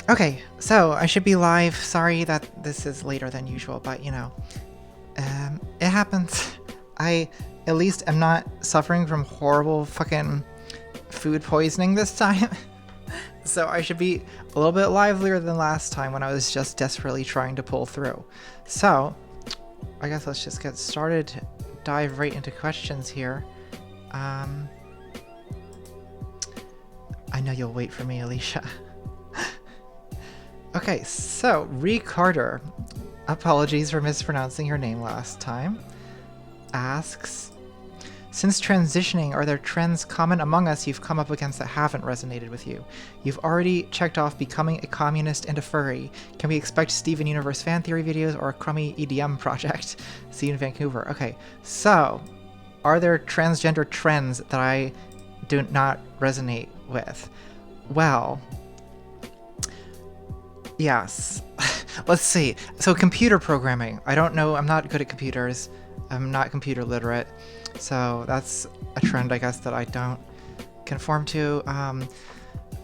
Okay, so I should be live. Sorry that this is later than usual, but you know, it happens. I at least am not suffering from horrible fucking food poisoning this time. So I should be a little bit livelier than last time when I was just desperately trying to pull through. So I guess let's just get started, dive right into questions here. I know you'll wait for me, Alicia. Okay, so Ricarder, apologies for mispronouncing your name last time, asks, since transitioning, are there trends common among us you've come up against that haven't resonated with you? You've already checked off becoming a communist and a furry. Can we expect Steven Universe fan theory videos or a crummy EDM project? See you in Vancouver. Okay, so are there transgender trends that I do not resonate with? Well, yes. Let's see. So computer programming. I don't know. I'm not good at computers. I'm not computer literate. So that's a trend, I guess, that I don't conform to. I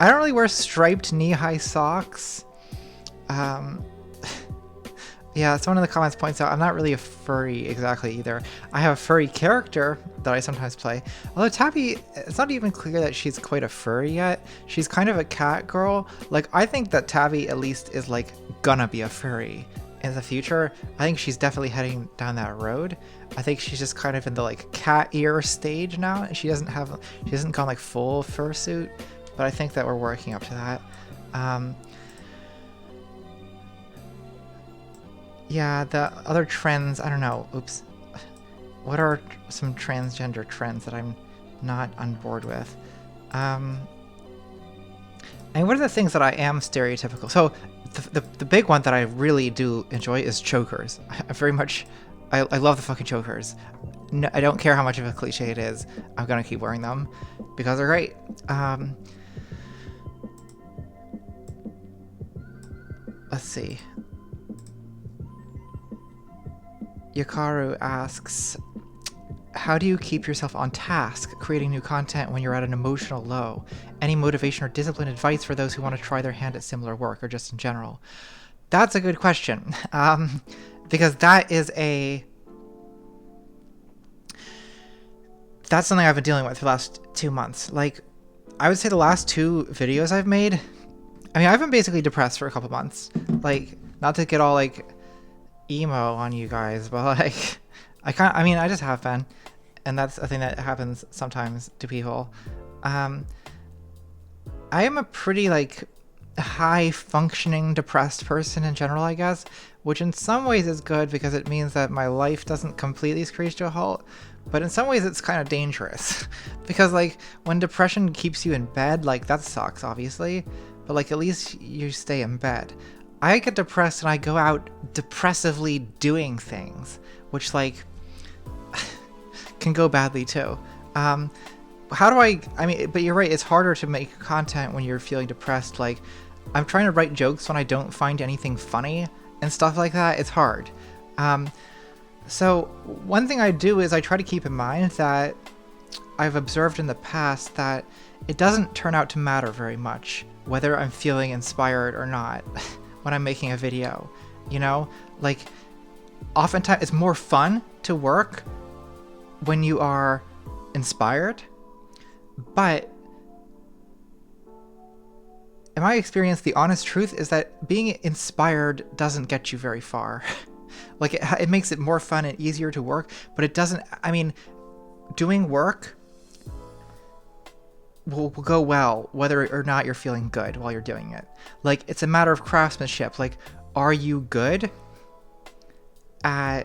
don't really wear striped knee-high socks. Yeah, someone in the comments points out I'm not really a furry exactly either. I have a furry character that I sometimes play. Although Tabby, it's not even clear that she's quite a furry yet. She's kind of a cat girl. Like, I think that Tabby at least is like gonna be a furry in the future. I think she's definitely heading down that road. I think she's just kind of in the like cat ear stage now. She hasn't gone like full fursuit, but I think that we're working up to that. Yeah, the other trends, I don't know. Oops. What are some transgender trends that I'm not on board with? And what are the things that I am stereotypical? So the big one that I really do enjoy is chokers. I love the fucking chokers. No, I don't care how much of a cliche it is. I'm gonna keep wearing them because they're great. Let's see. Yakaru asks, how do you keep yourself on task creating new content when you're at an emotional low? Any motivation or discipline advice for those who want to try their hand at similar work or just in general? That's a good question. Because that's something I've been dealing with for the last 2 months. Like, I would say the last 2 videos I've made, I mean, I've been basically depressed for a couple months. Like, not to get all like emo on you guys, but like I just have been, and that's a thing that happens sometimes to people. I am a pretty like high functioning depressed person in general, I guess, which in some ways is good because it means that my life doesn't completely screech to a halt, but in some ways it's kind of dangerous because like when depression keeps you in bed, like that sucks obviously, but like at least you stay in bed. I get depressed and I go out depressively doing things, which can go badly too. How do I mean, but you're right, it's harder to make content when you're feeling depressed. Like, I'm trying to write jokes when I don't find anything funny and stuff like that. It's hard. So one thing I do is I try to keep in mind that I've observed in the past that it doesn't turn out to matter very much whether I'm feeling inspired or not when I'm making a video, you know? Like, oftentimes it's more fun to work when you are inspired, but in my experience, the honest truth is that being inspired doesn't get you very far. Like, it makes it more fun and easier to work, but it doesn't, I mean, doing work will go well whether or not you're feeling good while you're doing it. Like, it's a matter of craftsmanship. Like, are you good at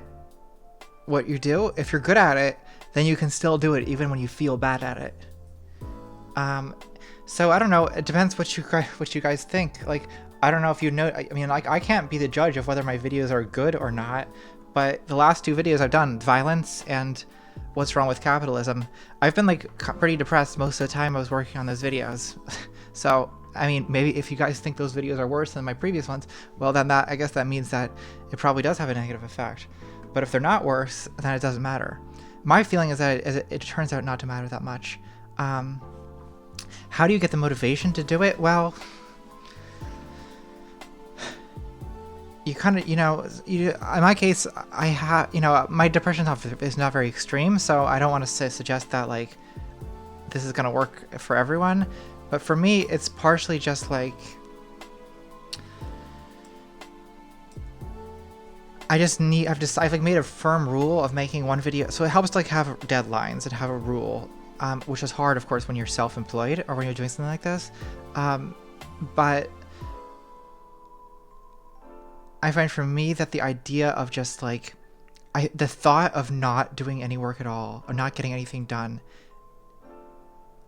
what you do? If you're good at it, then you can still do it even when you feel bad at it. So I don't know, it depends what you guys think. Like, I don't know if you know, I mean, like, I can't be the judge of whether my videos are good or not, but the last 2 videos I've done, violence and what's wrong with capitalism, I've been like pretty depressed most of the time I was working on those videos. So I mean, maybe if you guys think those videos are worse than my previous ones, well then I guess that means that it probably does have a negative effect. But if they're not worse, then it doesn't matter. My feeling is that it turns out not to matter that much. How do you get the motivation to do it? Well, you kind of, in my case, I have, my depression is not very extreme, so I don't want to suggest that like this is gonna work for everyone, but for me, it's partially just like I've like made a firm rule of making one video, so it helps to like have deadlines and have a rule, which is hard, of course, when you're self-employed or when you're doing something like this, but I find for me that the idea of just like the thought of not doing any work at all or not getting anything done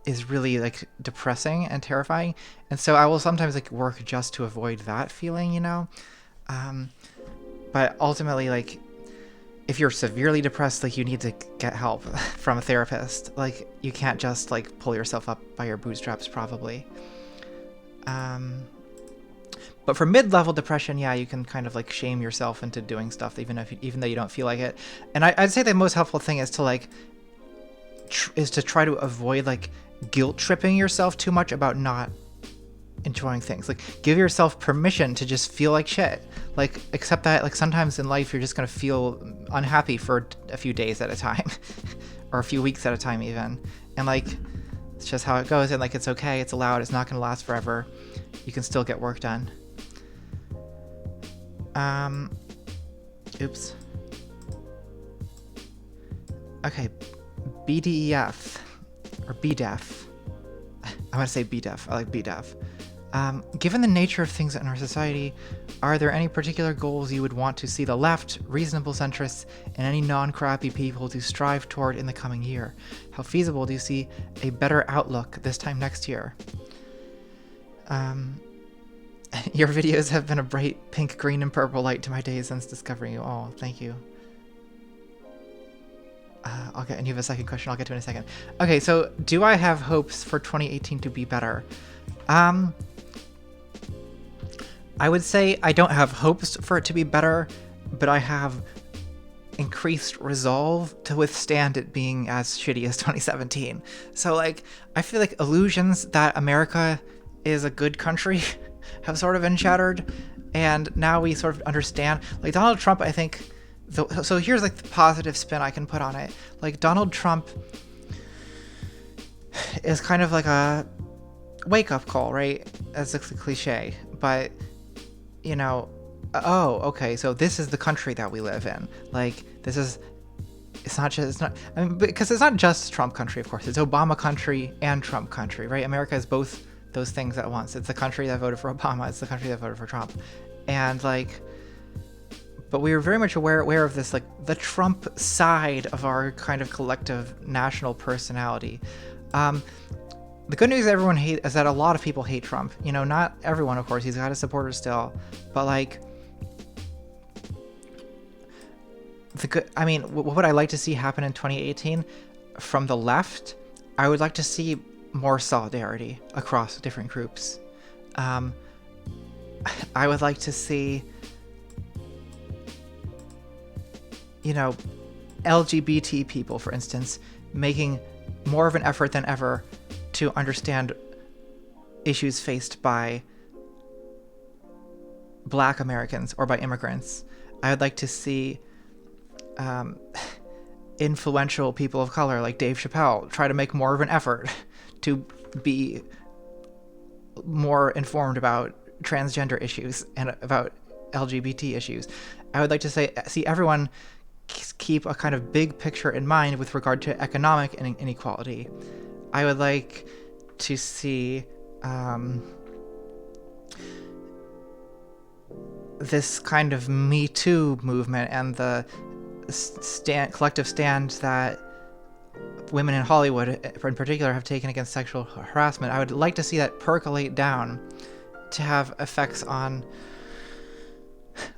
is really like depressing and terrifying, and so I will sometimes like work just to avoid that feeling, but ultimately, like, if you're severely depressed, like, you need to get help from a therapist. Like, you can't just like pull yourself up by your bootstraps, probably. But for mid-level depression, yeah, you can kind of like shame yourself into doing stuff even though you don't feel like it. And I'd say the most helpful thing is to like try to avoid like guilt tripping yourself too much about not enjoying things. Like, give yourself permission to just feel like shit. Like, accept that like sometimes in life you're just gonna feel unhappy for a few days at a time or a few weeks at a time even, and like it's just how it goes, and like it's okay, it's allowed, it's not gonna last forever. You can still get work done. Oops. Okay, BDEF or BDEF. I want to say BDEF. I like BDEF. Given the nature of things in our society, are there any particular goals you would want to see the left, reasonable centrists, and any non-crappy people to strive toward in the coming year? How feasible do you see a better outlook this time next year? Your videos have been a bright pink, green, and purple light to my days since discovering you. Oh, thank you. And you have a second question I'll get to in a second. Okay, so do I have hopes for 2018 to be better? I would say I don't have hopes for it to be better, but I have increased resolve to withstand it being as shitty as 2017. So like, I feel like illusions that America is a good country have sort of been shattered, and now we sort of understand, like Donald Trump, I think, so here's like the positive spin I can put on it. Like, Donald Trump is kind of like a wake-up call, right? As a cliche, but okay, so this is the country that we live in. Like, because it's not just Trump country, of course. It's Obama country and Trump country, right? America is both those things at once. It's the country that voted for Obama, it's the country that voted for Trump. And like, but we were very much aware of this, like the Trump side of our kind of collective national personality. The good news is that a lot of people hate Trump. Not everyone, of course. He's got his supporters still, but like, what would I like to see happen in 2018 from the left? I would like to see more solidarity across different groups. I would like to see, LGBT people, for instance, making more of an effort than ever to understand issues faced by Black Americans or by immigrants. I would like to see influential people of color like Dave Chappelle try to make more of an effort to be more informed about transgender issues and about LGBT issues. I would like to see everyone keep a kind of big picture in mind with regard to economic inequality. I would like to see this kind of Me Too movement and the collective stand that women in Hollywood in particular have taken against sexual harassment. I would like to see that percolate down to have effects on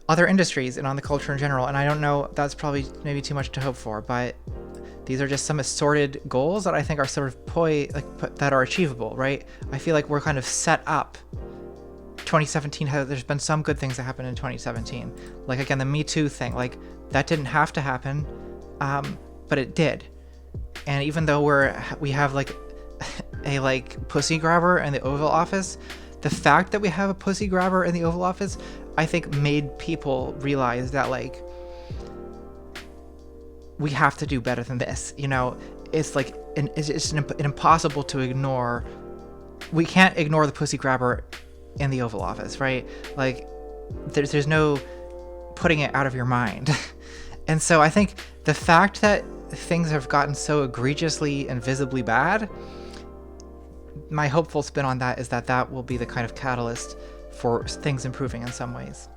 other industries and on the culture in general. And I don't know, that's probably maybe too much to hope for, but these are just some assorted goals that I think are sort of that are achievable, right? I feel like we're kind of set up. 2017 there's been some good things that happened in 2017. Like, again, the Me Too thing, like that didn't have to happen, but it did. And even though we have like a like pussy grabber in the Oval Office, the fact that we have a pussy grabber in the Oval Office, I think made people realize that, like, we have to do better than this. You know, it's like it's impossible to ignore. We can't ignore the pussy grabber in the Oval Office, right? Like, there's no putting it out of your mind. And so I think the fact that things have gotten so egregiously and visibly bad, my hopeful spin on that is that that will be the kind of catalyst for things improving in some ways.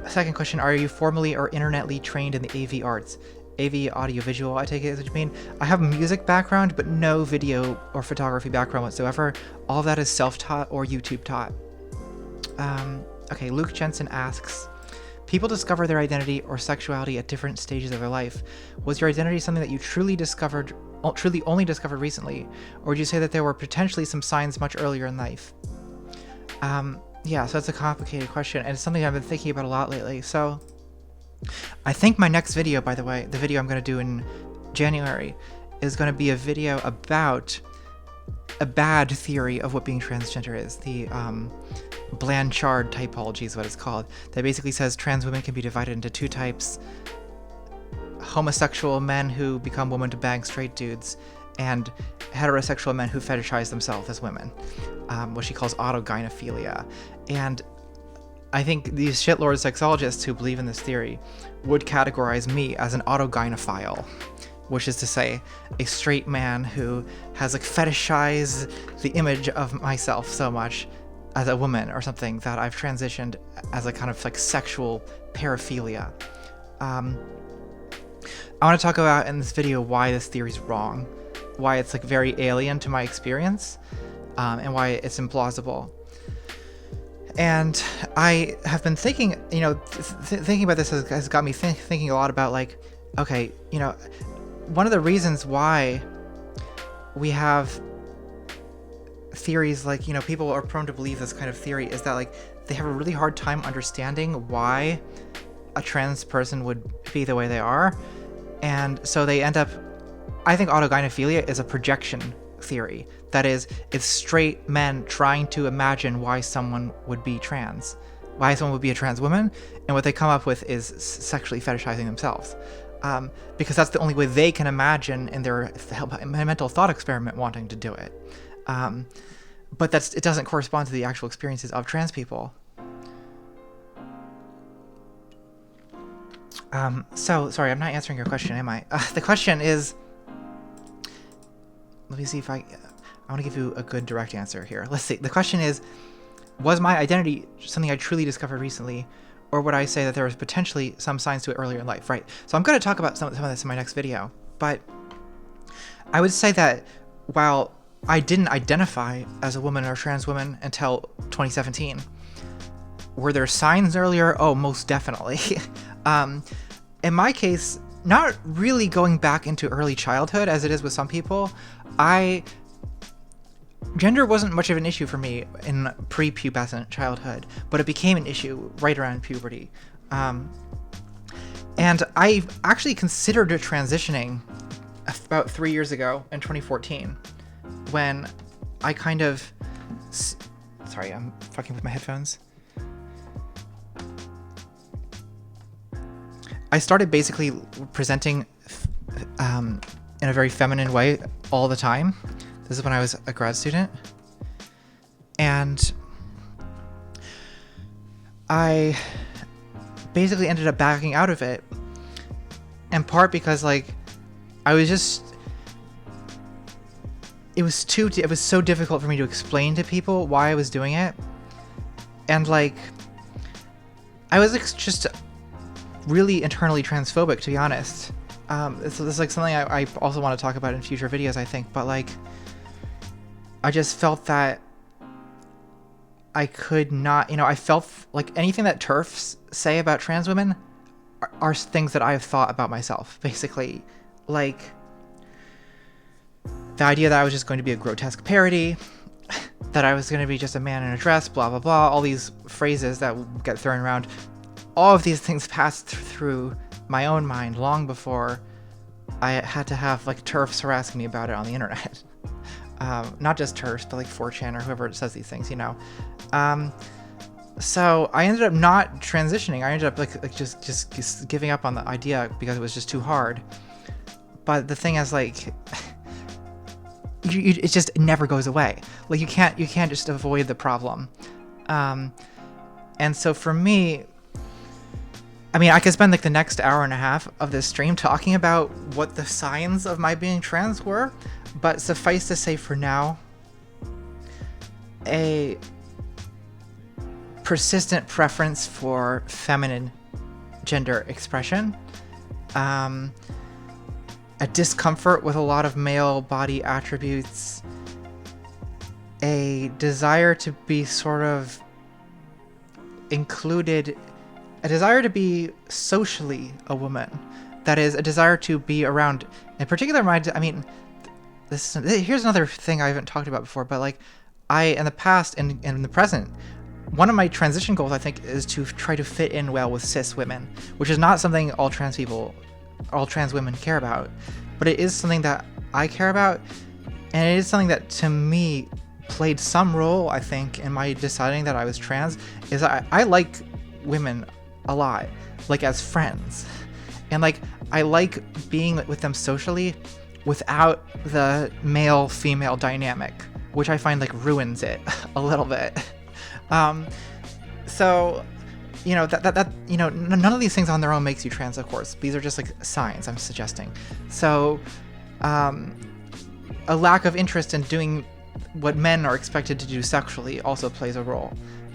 Second question, are you formally or internetly trained in the AV arts? AV, audiovisual, I take it is what you mean. I have a music background, but no video or photography background whatsoever. All of that is self-taught or YouTube taught. Okay, Luke Jensen asks, people discover their identity or sexuality at different stages of their life. Was your identity something that you truly only discovered recently? Or would you say that there were potentially some signs much earlier in life? Yeah, so that's a complicated question, and it's something I've been thinking about a lot lately. So I think my next video, by the way, the video I'm going to do in January, is going to be a video about a bad theory of what being transgender is. The Blanchard typology is what it's called. That basically says trans women can be divided into two types: homosexual men who become women to bang straight dudes, and heterosexual men who fetishize themselves as women, what she calls autogynephilia. And I think these shitlord sexologists who believe in this theory would categorize me as an autogynephile, which is to say a straight man who has like fetishized the image of myself so much as a woman or something that I've transitioned as a kind of like sexual paraphilia. I want to talk about in this video why this theory's wrong, why it's like very alien to my experience, and why it's implausible. And I have been thinking, you know, thinking about this has got me thinking a lot about, like, okay, you know, one of the reasons why we have theories like, you know, people are prone to believe this kind of theory is that, like, they have a really hard time understanding why a trans person would be the way they are. And so they end up, I think autogynephilia is a projection theory. That is, it's straight men trying to imagine why someone would be trans, why someone would be a trans woman, and what they come up with is sexually fetishizing themselves. Because that's the only way they can imagine in their mental thought experiment wanting to do it. But it doesn't correspond to the actual experiences of trans people. So, sorry, I'm not answering your question, am I? The question is, let me see if I want to give you a good direct answer here. Let's see. The question is, was my identity something I truly discovered recently, or would I say that there was potentially some signs to it earlier in life? Right. So I'm going to talk about some of this in my next video, but I would say that while I didn't identify as a woman or a trans woman until 2017, were there signs earlier? Oh, most definitely. In my case, not really going back into early childhood as it is with some people. Gender wasn't much of an issue for me in pre-pubescent childhood, but it became an issue right around puberty. And I actually considered transitioning about 3 years ago in 2014, when I kind of... Sorry, I'm fucking with my headphones. I started basically presenting in a very feminine way all the time. This is when I was a grad student. And I basically ended up backing out of it, in part because, like, I was just... It was so difficult for me to explain to people why I was doing it. And, like, I was just really internally transphobic, to be honest. This is like something I also want to talk about in future videos, I think, but, like, I just felt that I could not, you know, I felt like anything that TERFs say about trans women are things that I have thought about myself, basically. Like, the idea that I was just going to be a grotesque parody, that I was going to be just a man in a dress, blah, blah, blah, all these phrases that get thrown around. All of these things passed through my own mind long before I had to have like TERFs harassing me about it on the internet. Not just TERFs, but like 4chan or whoever says these things, you know. So I ended up not transitioning. I ended up like just giving up on the idea because it was just too hard. But the thing is, like, it just never goes away. Like you can't just avoid the problem. And so for me, I mean, I could spend like the next hour and a half of this stream talking about what the signs of my being trans were, but suffice to say for now, a persistent preference for feminine gender expression, a discomfort with a lot of male body attributes, a desire to be sort of included, a desire to be socially a woman. That is, a desire to be around, in particular, I mean, here's another thing I haven't talked about before, but like, in the past and in the present, one of my transition goals, I think, is to try to fit in well with cis women, which is not something all trans women care about, but it is something that I care about, and it is something that, to me, played some role, I think, in my deciding that I was trans, is I like women a lot, like as friends, and like I like being with them socially without the male-female dynamic, which I find like ruins it a little bit. So, you know, that you know, none of these things on their own makes you trans, of course. These are just like signs I'm suggesting. So, a lack of interest in doing what men are expected to do sexually also plays a role.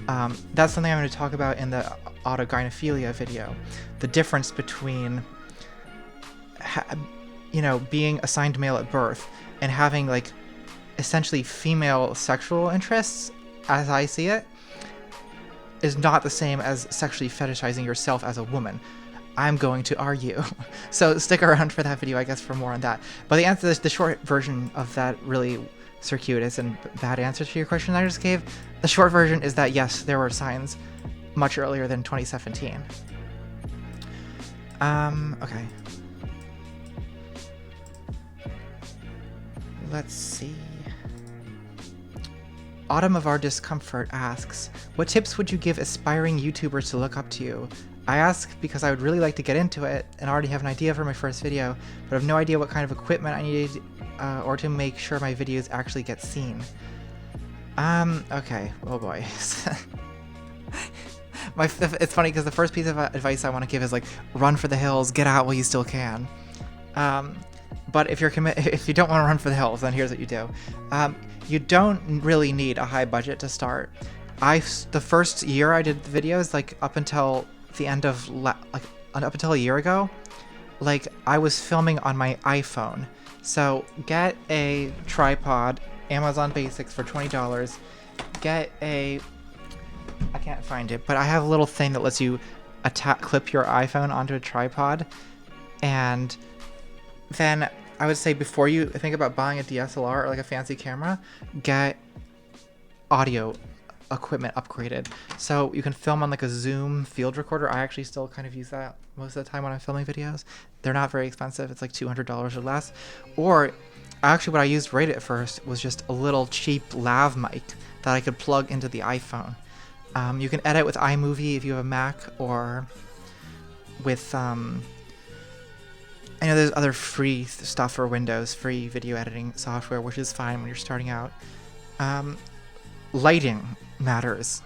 That's something I'm going to talk about in the autogynephilia video. The difference between, you know, being assigned male at birth and having like essentially female sexual interests, as I see it, is not the same as sexually fetishizing yourself as a woman. I'm going to argue. So stick around for that video, I guess, for more on that. But the short version of that really circuitous and bad answer to your question I just gave, the short version is that yes, there were signs much earlier than 2017. Okay. Let's see. Autumn of Our Discomfort asks, what tips would you give aspiring YouTubers to look up to you? I ask because I would really like to get into it and already have an idea for my first video, but I have no idea what kind of equipment I need or to make sure my videos actually get seen. Okay, oh boy. It's funny because the first piece of advice I want to give is like, run for the hills, get out while you still can. But if you don't want to run for the hills, then here's what you do. You don't really need a high budget to start. The first year I did the videos, like up until the end of up until a year ago, like I was filming on my iPhone. So get a tripod, Amazon Basics for $20. Get I can't find it, but I have a little thing that lets you clip your iPhone onto a tripod, and then I would say before you think about buying a DSLR or like a fancy camera, get audio equipment upgraded. So you can film on like a Zoom field recorder. I actually still kind of use that most of the time when I'm filming videos. They're not very expensive. It's like $200 or less. Or actually what I used right at first was just a little cheap lav mic that I could plug into the iPhone. You can edit with iMovie if you have a Mac, or with I know there's other free stuff for Windows, free video editing software, which is fine when you're starting out. Lighting matters.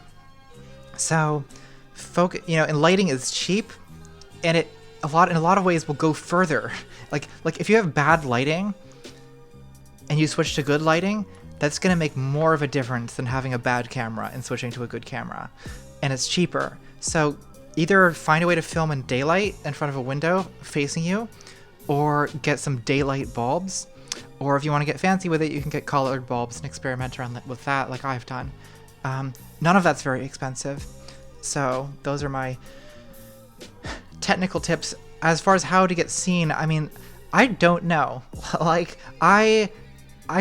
So, and lighting is cheap, and in a lot of ways will go further. Like if you have bad lighting, and you switch to good lighting, that's gonna make more of a difference than having a bad camera and switching to a good camera, and it's cheaper. So either find a way to film in daylight in front of a window facing you, or get some daylight bulbs, or if you want to get fancy with it, you can get colored bulbs and experiment around with that like I've done. None of that's very expensive. So those are my technical tips. As far as how to get seen, I mean, I don't know. Like, I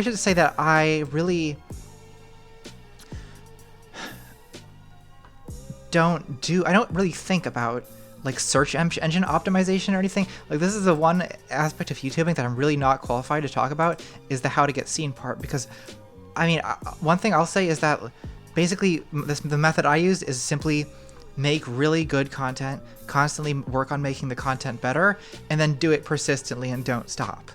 should say that I really I don't really think about like search engine optimization or anything. Like this is the one aspect of YouTubing that I'm really not qualified to talk about, is the how to get seen part. Because I mean, one thing I'll say is that basically the method I use is simply make really good content, constantly work on making the content better, and then do it persistently and don't stop.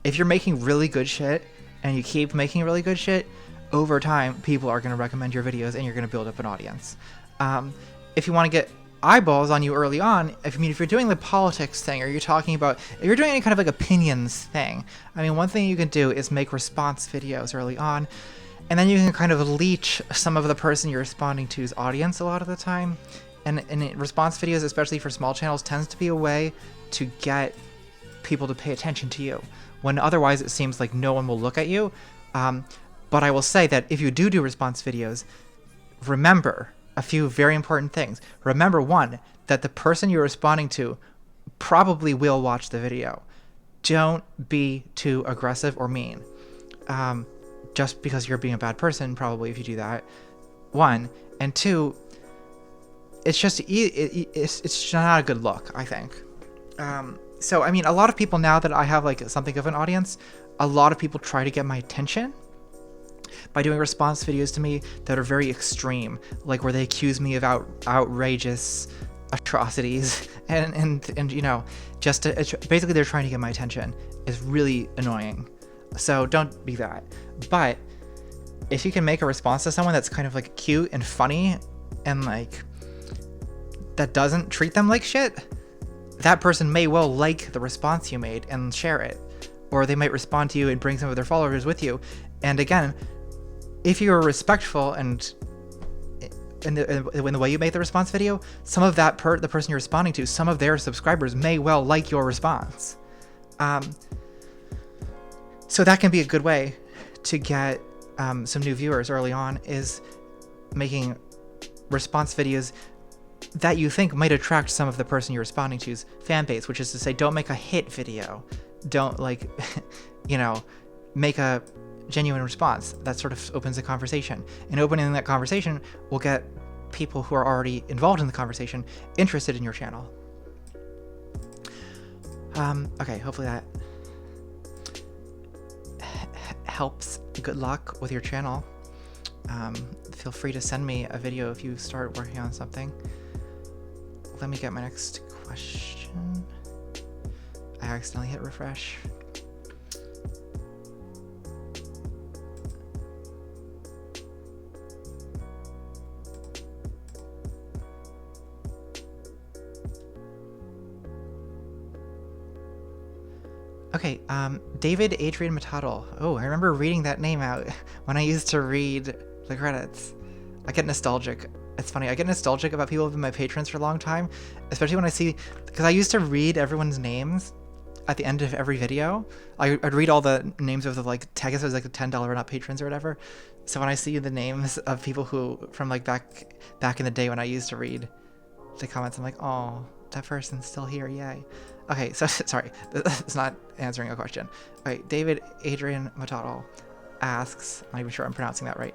If you're making really good shit and you keep making really good shit, over time, people are going to recommend your videos and you're going to build up an audience. If you want to get eyeballs on you early on, if you're doing the politics thing, or if you're doing any kind of like opinions thing, I mean, one thing you can do is make response videos early on, and then you can kind of leech some of the person you're responding to's audience a lot of the time. And response videos, especially for small channels, tends to be a way to get people to pay attention to you, when otherwise it seems like no one will look at you. But I will say that if you do response videos, remember a few very important things. Remember, one, that the person you're responding to probably will watch the video. Don't be too aggressive or mean. Just because you're being a bad person, probably, if you do that. One. And two, it's just, it's not a good look, I think. So, I mean, a lot of people, now that I have like something of an audience, a lot of people try to get my attention by doing response videos to me that are very extreme, like where they accuse me of outrageous atrocities, and you know, basically they're trying to get my attention. It's really annoying. So don't be that. But if you can make a response to someone that's kind of like cute and funny, and like that doesn't treat them like shit, that person may well like the response you made and share it, or they might respond to you and bring some of their followers with you. And again, if you're respectful and in the way you make the response video, some of that the person you're responding to, some of their subscribers may well like your response. So that can be a good way to get some new viewers early on, is making response videos that you think might attract some of the person you're responding to's fan base, which is to say, don't make a hit video. Don't, like, you know, make a genuine response that sort of opens a conversation. And opening that conversation will get people who are already involved in the conversation interested in your channel. Okay, hopefully that helps. Good luck with your channel. Feel free to send me a video if you start working on something. Let me get my next question. I accidentally hit refresh. Okay, David Adrian Matadal. Oh, I remember reading that name out when I used to read the credits. I get nostalgic. It's funny, I get nostalgic about people who've been my patrons for a long time, especially when I see, because I used to read everyone's names at the end of every video. I'd read all the names of the, like, I guess it was like the $10 and up patrons or whatever. So when I see the names of people who, from like back in the day when I used to read the comments, I'm like, oh, that person's still here, yay. Okay, so sorry, it's not answering a question. Okay, David Adrian Matadal asks, I'm not even sure I'm pronouncing that right.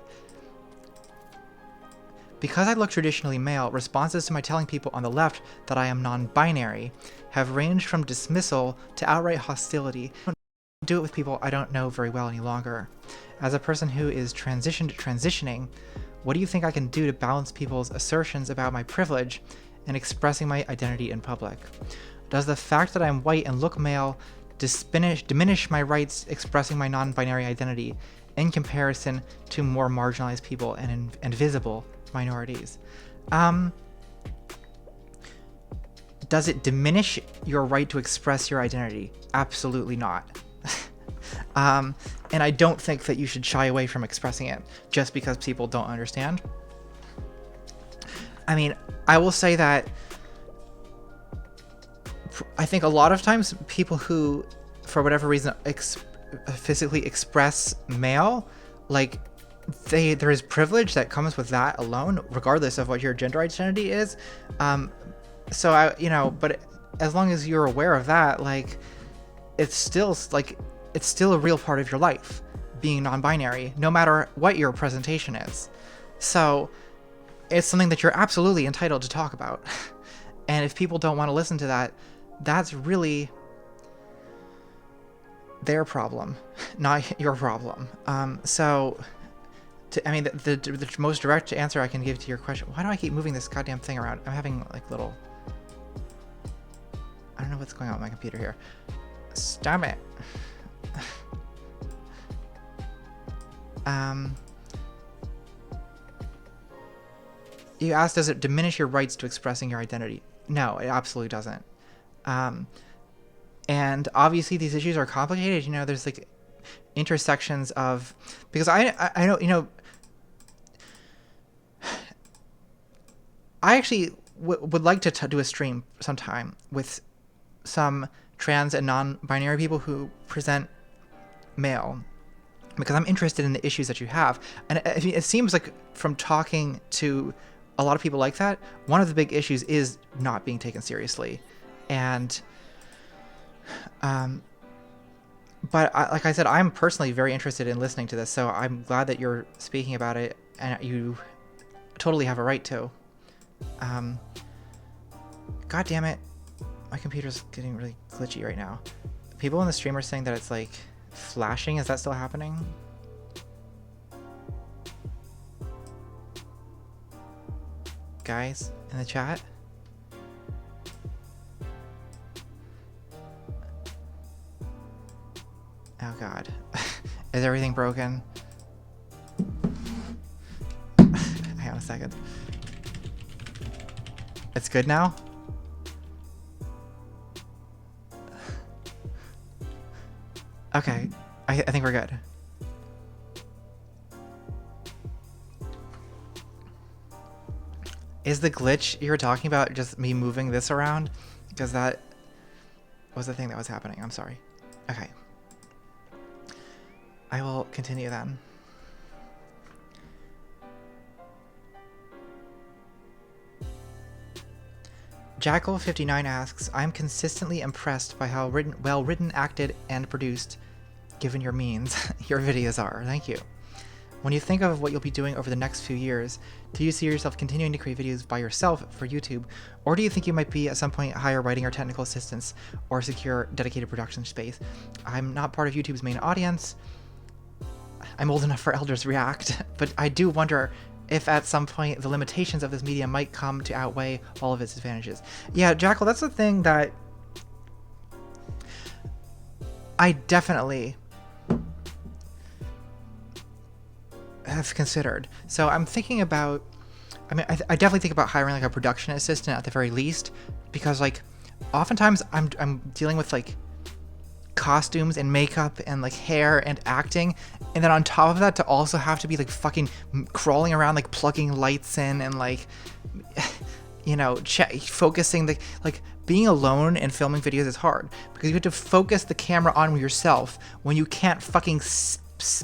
Because I look traditionally male, responses to my telling people on the left that I am non-binary have ranged from dismissal to outright hostility. I don't do it with people I don't know very well any longer. As a person who is transitioning, what do you think I can do to balance people's assertions about my privilege and expressing my identity in public? Does the fact that I'm white and look male diminish my rights expressing my non-binary identity in comparison to more marginalized people and invisible minorities? Does it diminish your right to express your identity? Absolutely not. And I don't think that you should shy away from expressing it just because people don't understand. I mean, I will say that I think a lot of times people who, for whatever reason, physically express male, like, there is privilege that comes with that alone, regardless of what your gender identity is. So you know, but as long as you're aware of that, like, it's still a real part of your life, being non-binary, no matter what your presentation is. So it's something that you're absolutely entitled to talk about. And if people don't want to listen to that, that's really their problem, not your problem. I mean, the most direct answer I can give to your question, why do I keep moving this goddamn thing around? I'm having like little, I don't know what's going on with my computer here. Stop it. You asked, does it diminish your rights to expressing your identity? No, it absolutely doesn't. And obviously these issues are complicated. You know, there's like intersections of, because I know, you know, I actually would like to do a stream sometime with some trans and non-binary people who present male, because I'm interested in the issues that you have. And it seems like from talking to a lot of people like that, one of the big issues is not being taken seriously. And but like I said, I'm personally very interested in listening to this, so I'm glad that you're speaking about it, and you totally have a right to. God damn it, my computer's getting really glitchy right now. People in the stream are saying that it's like flashing. Is that still happening? Guys in the chat? Oh god. Is everything broken? Hang on a second. It's good now? Okay. I think we're good. Is the glitch you were talking about just me moving this around? Because that was the thing that was happening. I'm sorry. Okay. I will continue then. Jackal59 asks, I'm consistently impressed by how well written, acted, and produced, given your means, your videos are. Thank you. When you think of what you'll be doing over the next few years, do you see yourself continuing to create videos by yourself for YouTube, or do you think you might be at some point hire writing or technical assistance or secure dedicated production space? I'm not part of YouTube's main audience. I'm old enough for Elders React, but I do wonder if at some point the limitations of this media might come to outweigh all of its advantages. Yeah, Jackal, that's the thing that I definitely have considered. So I'm thinking about, I mean, I definitely think about hiring like a production assistant at the very least, because like oftentimes I'm dealing with like costumes and makeup and like hair and acting, and then on top of that to also have to be like fucking crawling around like plugging lights in and like you know focusing the like being alone and filming videos is hard because you have to focus the camera on yourself when you can't fucking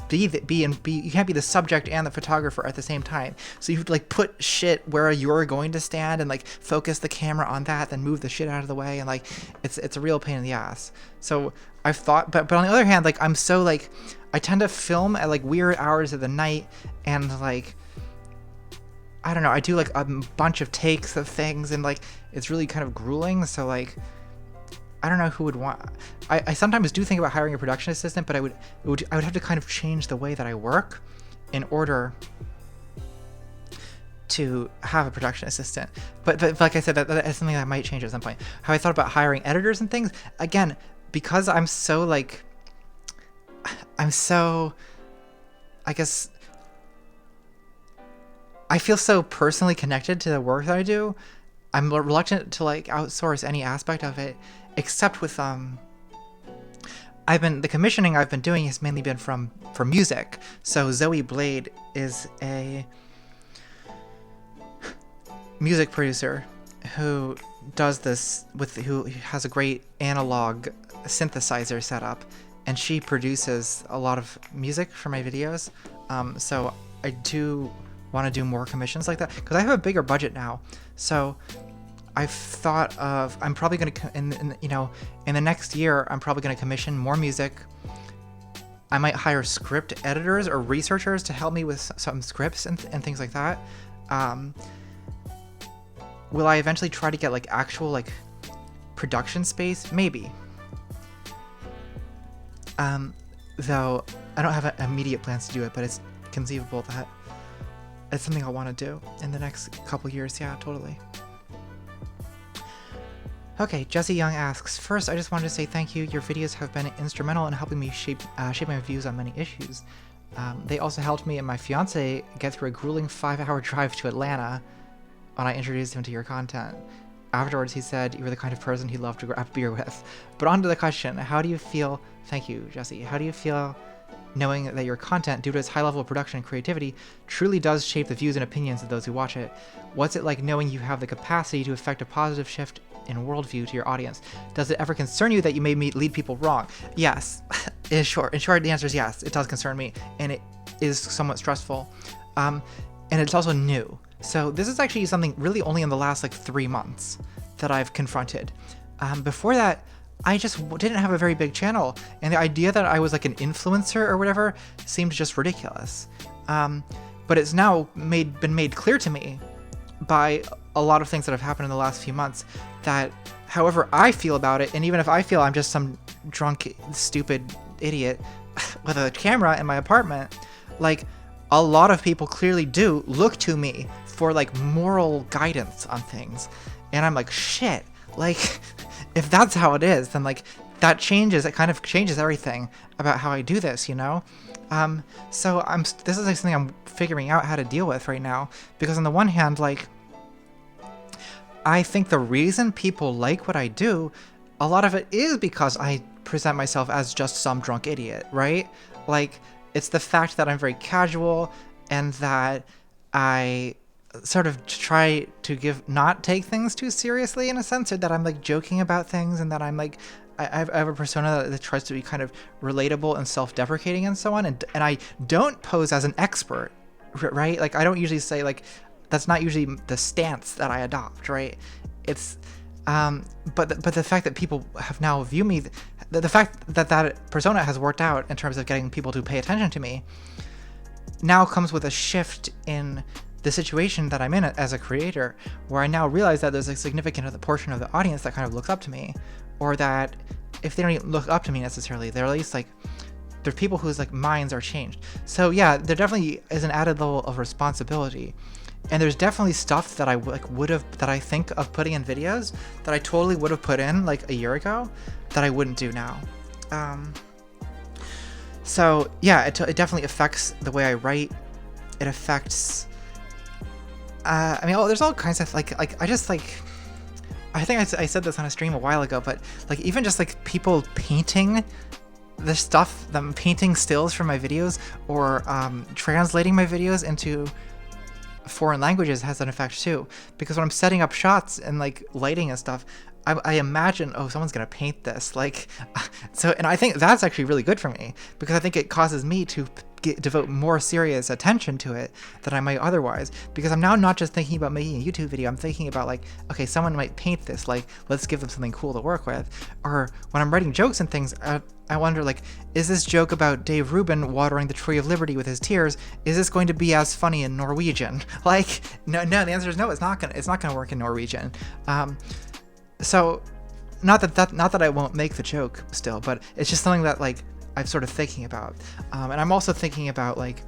you can't be the subject and the photographer at the same time. So you have to like put shit where you're going to stand and like focus the camera on that, then move the shit out of the way, and like it's a real pain in the ass. So I've thought, but on the other hand, like I'm so like I tend to film at like weird hours of the night, and like I don't know, I do like a bunch of takes of things, and like it's really kind of grueling. So like I don't know who would want. I sometimes do think about hiring a production assistant, but I would have to kind of change the way that I work in order to have a production assistant. But like I said, that's something that might change at some point. How I thought about hiring editors and things, again, because I guess I feel so personally connected to the work that I do. I'm reluctant to like outsource any aspect of it, except with the commissioning I've been doing has mainly been for music. So Zoe Blade is a music producer who does this who has a great analog synthesizer setup, and she produces a lot of music for my videos. So I do want to do more commissions like that because I have a bigger budget now. So I've thought of, I'm probably going to, in the next year, I'm probably going to commission more music. I might hire script editors or researchers to help me with some scripts and things like that. Will I eventually try to get like actual like production space? Maybe. Though I don't have immediate plans to do it, but it's conceivable that it's something I want to do in the next couple years. Yeah, totally. Okay, Jesse Young asks, first, I just wanted to say thank you. Your videos have been instrumental in helping me shape my views on many issues. They also helped me and my fiance get through a grueling 5-hour drive to Atlanta when I introduced him to your content. Afterwards, he said you were the kind of person he'd love to grab beer with. But on to the question, how do you feel, thank you, Jesse, how do you feel knowing that your content, due to its high level of production and creativity, truly does shape the views and opinions of those who watch it? What's it like knowing you have the capacity to affect a positive shift in worldview to your audience? Does it ever concern you that you may lead people wrong? Yes. In short, the answer is yes. It does concern me, and it is somewhat stressful. And it's also new. So this is actually something really only in the last like 3 months that I've confronted. Before that, I just didn't have a very big channel, and the idea that I was like an influencer or whatever seemed just ridiculous. But it's now been made clear to me by a lot of things that have happened in the last few months that however I feel about it, and even if I feel I'm just some drunk, stupid idiot with a camera in my apartment, like a lot of people clearly do look to me for like moral guidance on things. And I'm like, shit, like if that's how it is, then like that changes, it kind of changes everything about how I do this, you know? So this is like something I'm figuring out how to deal with right now, because on the one hand, like, I think the reason people like what I do, a lot of it is because I present myself as just some drunk idiot, right? Like, it's the fact that I'm very casual and that I sort of try to not take things too seriously in a sense, or that I'm like joking about things, and that I'm like, I have a persona that tries to be kind of relatable and self-deprecating and so on. And I don't pose as an expert, right? Like, I don't usually say like, that's not usually the stance that I adopt, right? It's, but the fact that people have now viewed me, the fact that that persona has worked out in terms of getting people to pay attention to me, now comes with a shift in the situation that I'm in as a creator, where I now realize that there's a significant portion of the audience that kind of looks up to me, or that if they don't even look up to me necessarily, they're at least like, there's people whose like minds are changed. So yeah, there definitely is an added level of responsibility. And there's definitely stuff that I that I think of putting in videos that I totally would have put in like a year ago that I wouldn't do now. So yeah, it definitely affects the way I write. It affects, I mean, there's all kinds of like I just like, I think I said this on a stream a while ago, but like even just like people painting the stuff, them painting stills from my videos, or translating my videos into foreign languages has an effect too, because when I'm setting up shots and like lighting and stuff, I imagine, oh, someone's gonna paint this, like, so, and I think that's actually really good for me, because I think it causes me to devote more serious attention to it than I might otherwise, because I'm now not just thinking about making a YouTube video, I'm thinking about like, okay, someone might paint this, like, let's give them something cool to work with. Or when I'm writing jokes and things, I wonder, like, is this joke about Dave Rubin watering the Tree of Liberty with his tears, is this going to be as funny in Norwegian? Like, no, the answer is no, it's not gonna work in Norwegian. So not that I won't make the joke still, but it's just something that like I'm sort of thinking about. And I'm also thinking about, like,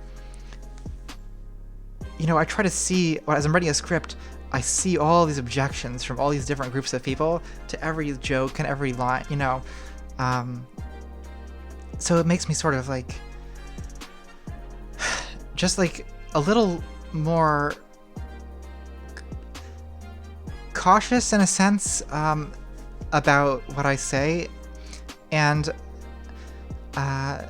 you know, I try to see, as I'm writing a script, I see all these objections from all these different groups of people to every joke and every line, you know. So it makes me sort of like, just like a little more cautious in a sense about what I say. And am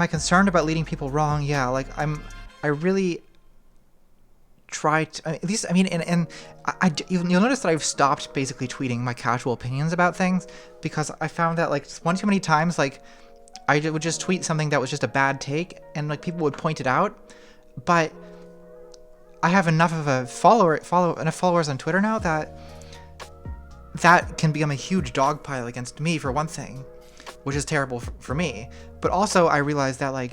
I concerned about leading people wrong? Yeah, like I really try to, at least, I mean, and you'll notice that I've stopped basically tweeting my casual opinions about things, because I found that like one too many times, like I would just tweet something that was just a bad take, and like people would point it out, but I have enough of enough followers on Twitter now that can become a huge dog pile against me, for one thing, which is terrible for me. But also I realized that like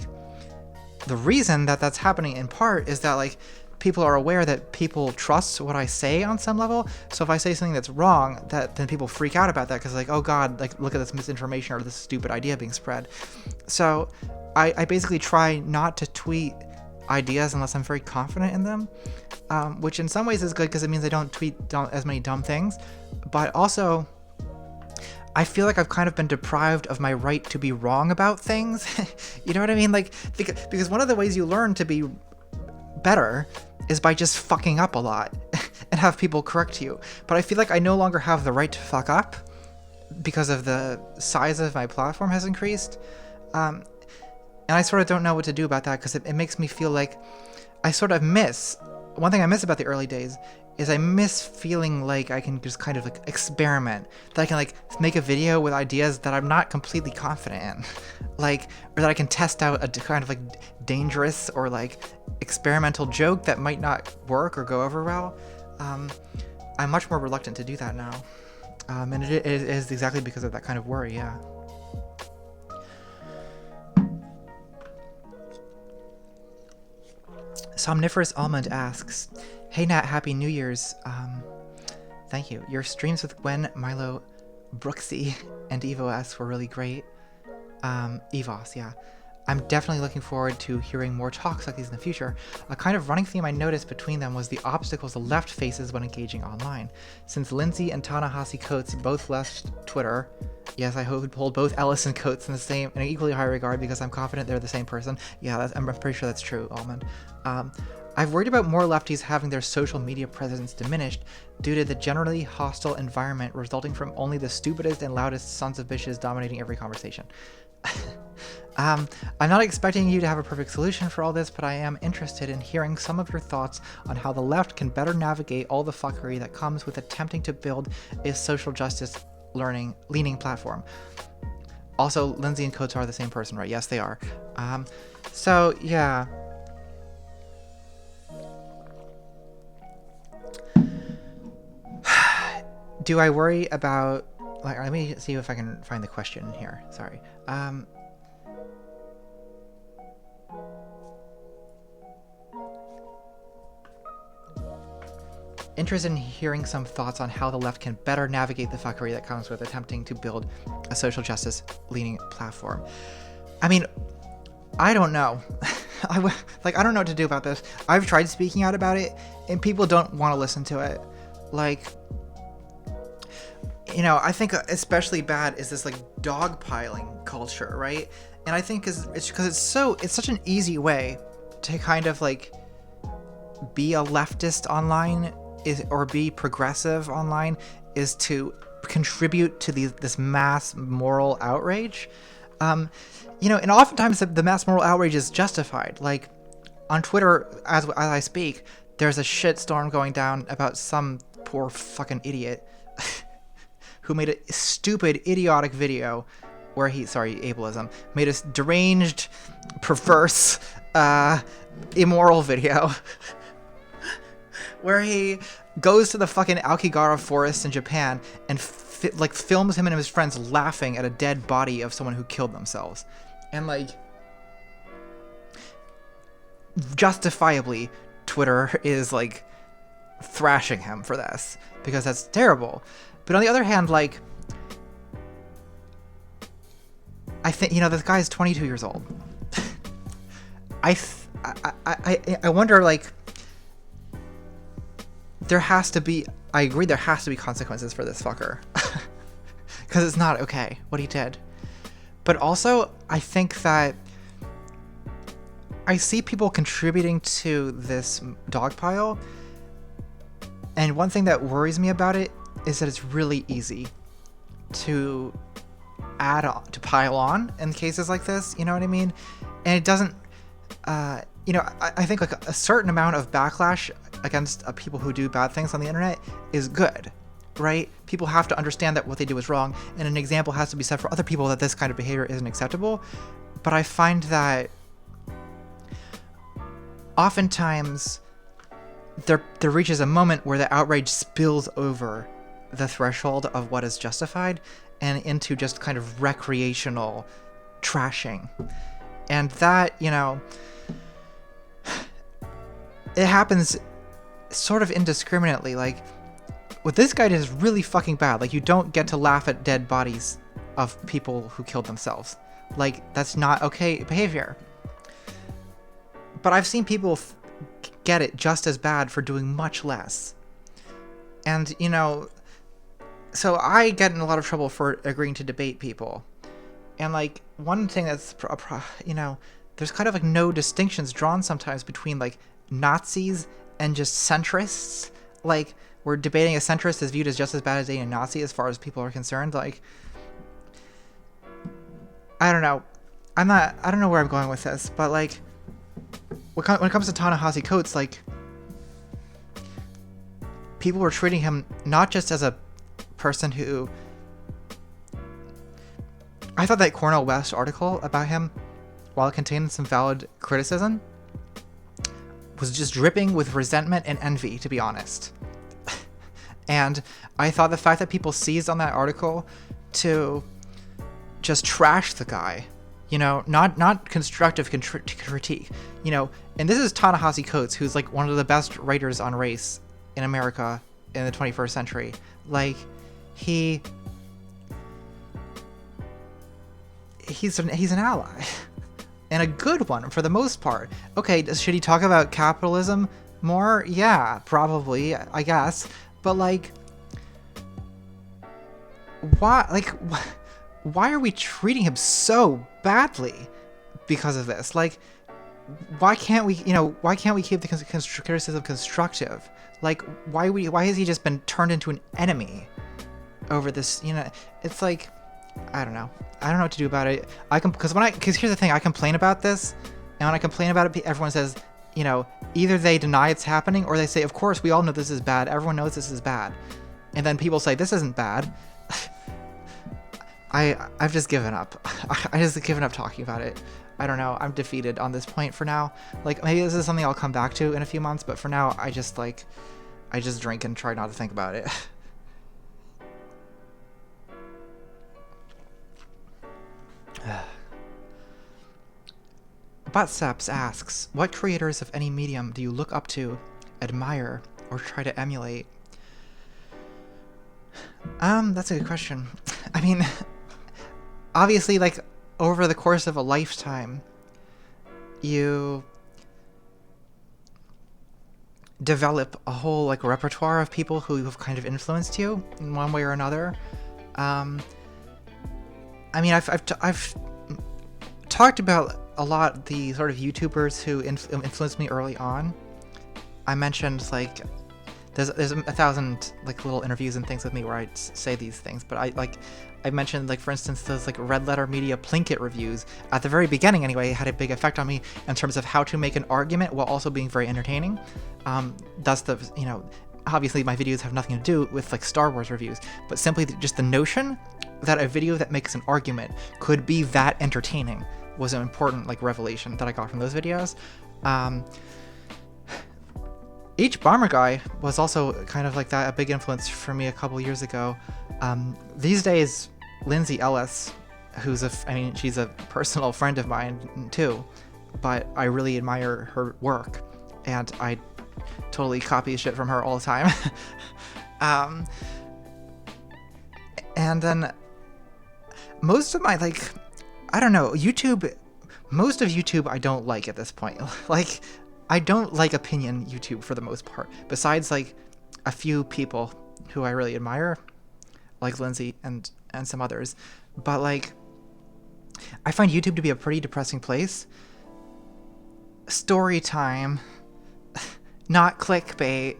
the reason that that's happening in part is that like people are aware that people trust what I say on some level. So if I say something that's wrong, then people freak out about that because like, oh God, like look at this misinformation or this stupid idea being spread. So I basically try not to tweet ideas unless I'm very confident in them, which in some ways is good because it means I don't tweet as many dumb things. But also, I feel like I've kind of been deprived of my right to be wrong about things. You know what I mean? Like, because one of the ways you learn to be better is by just fucking up a lot and have people correct you. But I feel like I no longer have the right to fuck up because of the size of my platform has increased. And I sort of don't know what to do about that because it makes me feel like I sort of miss. One thing I miss about the early days is I miss feeling like I can just kind of like experiment, that I can like make a video with ideas that I'm not completely confident in, like, or that I can test out a kind of like dangerous or like experimental joke that might not work or go over well. I'm much more reluctant to do that now. And it is exactly because of that kind of worry, yeah. Somniferous Almond asks, hey Nat, happy New Year's. Thank you. Your streams with Gwen, Milo, Brooksy, and EvoS were really great. EVOS, yeah. I'm definitely looking forward to hearing more talks like these in the future. A kind of running theme I noticed between them was the obstacles the left faces when engaging online. Since Lindsay and Ta-Nehisi Coates both left Twitter, yes, I hold both Ellis and Coates in an equally high regard because I'm confident they're the same person. Yeah, I'm pretty sure that's true, Almond. I've worried about more lefties having their social media presence diminished due to the generally hostile environment resulting from only the stupidest and loudest sons of bitches dominating every conversation. I'm not expecting you to have a perfect solution for all this, but I am interested in hearing some of your thoughts on how the left can better navigate all the fuckery that comes with attempting to build a social justice leaning platform. Also, Lindsay and Coates are the same person, right? Yes, they are. So yeah. Do I worry about, like, let me see if I can find the question here. Sorry. Interested in hearing some thoughts on how the left can better navigate the fuckery that comes with attempting to build a social justice leaning platform. I mean, I don't know. I don't know what to do about this. I've tried speaking out about it and people don't want to listen to it. Like, you know, I think especially bad is this like dogpiling culture, right? And I think it's because it's such an easy way to kind of like be a leftist online or be progressive online is to contribute to this mass moral outrage. You know, and oftentimes the mass moral outrage is justified. Like on Twitter, as I speak, there's a shitstorm going down about some poor fucking idiot who made a stupid, idiotic video where ableism, made a deranged, perverse, immoral video where he goes to the fucking Aokigahara forest in Japan and films him and his friends laughing at a dead body of someone who killed themselves. And like, justifiably, Twitter is like thrashing him for this because that's terrible. But on the other hand, like, I think, you know, this guy is 22 years old. I wonder, like, I agree there has to be consequences for this fucker. Because it's not okay what he did. But also, I think that I see people contributing to this dogpile. And one thing that worries me about it is that it's really easy to pile on in cases like this, you know what I mean? And it doesn't, you know, I think like a certain amount of backlash against people who do bad things on the internet is good, right? People have to understand that what they do is wrong, and an example has to be set for other people that this kind of behavior isn't acceptable. But I find that oftentimes there reaches a moment where the outrage spills over the threshold of what is justified and into just kind of recreational trashing. And that, you know, it happens sort of indiscriminately. Like, what this guy did is really fucking bad. Like, you don't get to laugh at dead bodies of people who killed themselves. Like, that's not okay behavior. But I've seen people get it just as bad for doing much less. And, you know, so I get in a lot of trouble for agreeing to debate people. And, like, one thing that's, you know, there's kind of, like, no distinctions drawn sometimes between, like, Nazis and just centrists. Like, where debating a centrist is viewed as just as bad as dating a Nazi as far as people are concerned. Like, I don't know. I don't know where I'm going with this, but, like, when it comes to Ta-Nehisi Coates, like, people were treating him not just as a person who... I thought that Cornel West article about him, while it contained some valid criticism, was just dripping with resentment and envy, to be honest. And I thought the fact that people seized on that article to just trash the guy, you know, not constructive critique, you know, and this is Ta-Nehisi Coates, who's like one of the best writers on race in America in the 21st century. Like, he's an ally. And a good one for the most part. Okay, should he talk about capitalism more? Yeah, probably, I guess. But, like, why are we treating him so badly because of this? Like, why can't we keep the criticism constructive? Like, why has he just been turned into an enemy over this? You know, it's like, I don't know what to do about it. Because here's the thing, I complain about this, and when I complain about it, everyone says, you know, either they deny it's happening, or they say, of course, we all know this is bad. Everyone knows this is bad. And then people say, this isn't bad. I've just given up. I just given up talking about it. I don't know. I'm defeated on this point for now. Like, maybe this is something I'll come back to in a few months, but for now, I just drink and try not to think about it. Buttsteps asks, what creators of any medium do you look up to, admire, or try to emulate? That's a good question. I mean, obviously, like, over the course of a lifetime, you develop a whole, like, repertoire of people who have kind of influenced you in one way or another. I mean, I've talked about a lot the sort of YouTubers who influenced me early on. I mentioned, like, there's 1,000 like little interviews and things with me where I say these things, but I mentioned, like, for instance, those like Red Letter Media Plinkett reviews at the very beginning anyway had a big effect on me in terms of how to make an argument while also being very entertaining. Thus the, you know, obviously my videos have nothing to do with like Star Wars reviews, but simply just the notion that a video that makes an argument could be that entertaining was an important, like, revelation that I got from those videos. H Bomber Guy was also kind of like that, a big influence for me a couple years ago. These days, Lindsay Ellis, she's a personal friend of mine too, but I really admire her work, and I totally copy shit from her all the time. And then most of my, like, I don't know, most of YouTube I don't like at this point. Like, I don't like opinion YouTube for the most part, besides, like, a few people who I really admire, like Lindsay and some others. But, like, I find YouTube to be a pretty depressing place. Story time, not clickbait.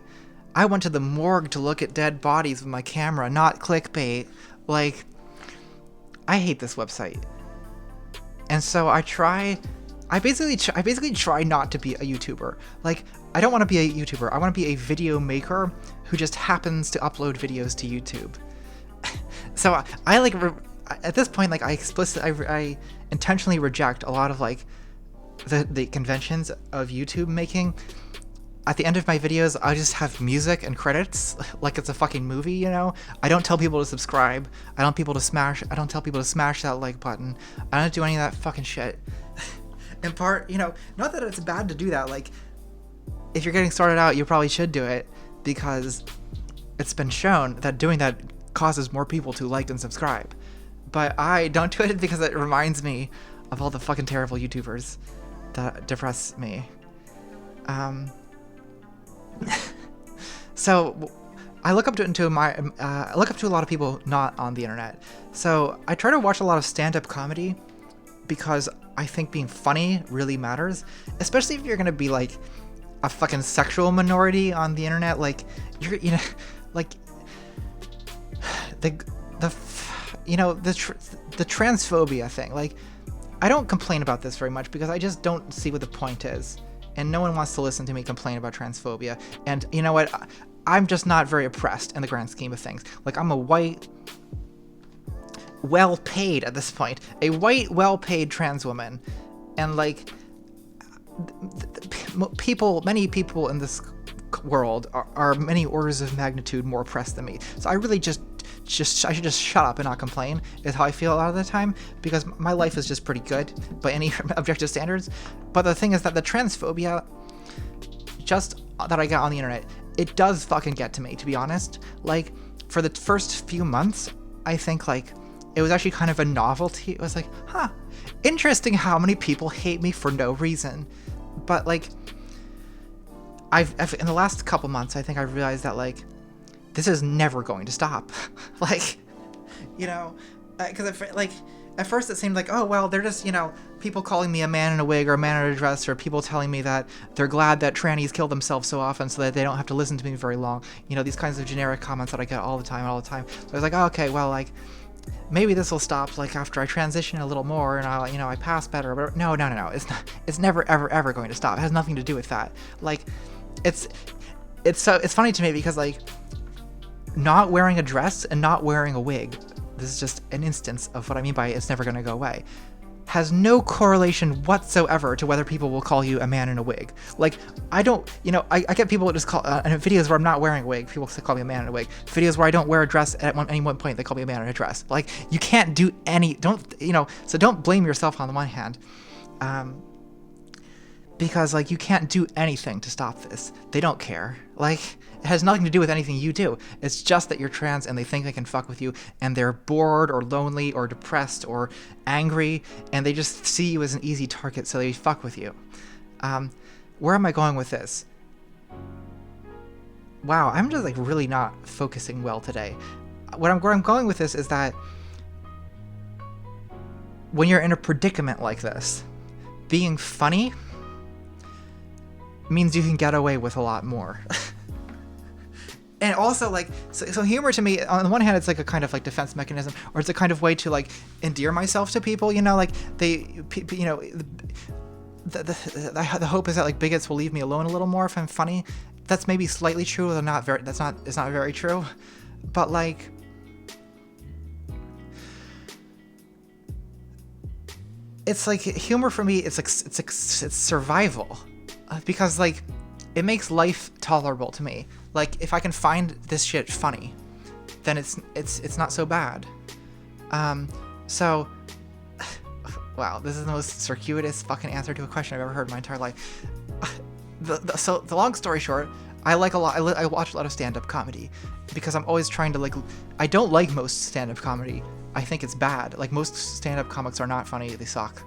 I went to the morgue to look at dead bodies with my camera, not clickbait. Like, I hate this website. And so I basically try not to be a YouTuber. Like, I don't want to be a YouTuber. I want to be a video maker who just happens to upload videos to YouTube. So I like, at this point, like, I intentionally reject a lot of, like, the conventions of YouTube making. At the end of my videos, I just have music and credits, like it's a fucking movie, you know? I don't tell people to subscribe. I don't tell people to smash that like button. I don't do any of that fucking shit. In part, you know, not that it's bad to do that, like, if you're getting started out, you probably should do it, because it's been shown that doing that causes more people to like and subscribe. But I don't do it because it reminds me of all the fucking terrible YouTubers that depress me. So I look up to a lot of people not on the internet. So I try to watch a lot of stand-up comedy because I think being funny really matters, especially if you're gonna be like a fucking sexual minority on the internet. Like like the transphobia thing. Like, I don't complain about this very much because I just don't see what the point is, and no one wants to listen to me complain about transphobia. And you know what? I'm just not very oppressed in the grand scheme of things. Like, I'm a white, well-paid at this point, a white, well-paid trans woman, and like many people in this world are many orders of magnitude more oppressed than me. So I really I should just shut up and not complain, is how I feel a lot of the time, because my life is just pretty good by any objective standards. But the thing is that the transphobia just that I got on the internet, it does fucking get to me, to be honest. Like, for the first few months, I think like it was actually kind of a novelty. It was like, huh, interesting how many people hate me for no reason. But like, I've in the last couple months, I think I've realized that like this is never going to stop. Like, you know, because like at first it seemed like, oh well, they're just, you know, people calling me a man in a wig or a man in a dress, or people telling me that they're glad that trannies kill themselves so often so that they don't have to listen to me very long. You know, these kinds of generic comments that I get all the time. So I was like, oh, okay, well, like, maybe this will stop like after I transition a little more and I, you know, I pass better. But no, it's never ever going to stop. It has nothing to do with that. Like, it's funny to me because like not wearing a dress and not wearing a wig, this is just an instance of what I mean by it's never going to go away, has no correlation whatsoever to whether people will call you a man in a wig. Like, I don't, you know, I get people that just call, in videos where I'm not wearing a wig, people call me a man in a wig. Videos where I don't wear a dress at any one point, they call me a man in a dress. Like, you can't do so don't blame yourself on the one hand. Because like you can't do anything to stop this. They don't care. Like, it has nothing to do with anything you do. It's just that you're trans and they think they can fuck with you, and they're bored or lonely or depressed or angry, and they just see you as an easy target, so they fuck with you. Where am I going with this? Wow, I'm just like really not focusing well today. Where I'm going with this is that when you're in a predicament like this, being funny means you can get away with a lot more. And also, like, so humor to me, on the one hand, it's like a kind of like defense mechanism, or it's a kind of way to like endear myself to people, you know, like you know, the hope is that like bigots will leave me alone a little more if I'm funny. That's maybe slightly true, though it's not very true. But like, it's like humor for me, it's survival. Because like it makes life tolerable to me. Like, if I can find this shit funny, then it's not so bad. So wow, this is the most circuitous fucking answer to a question I've ever heard in my entire life. So the long story short, I watch a lot of stand-up comedy because I'm always trying to like, I don't like most stand-up comedy. I think it's bad. Like, most stand-up comics are not funny, they suck.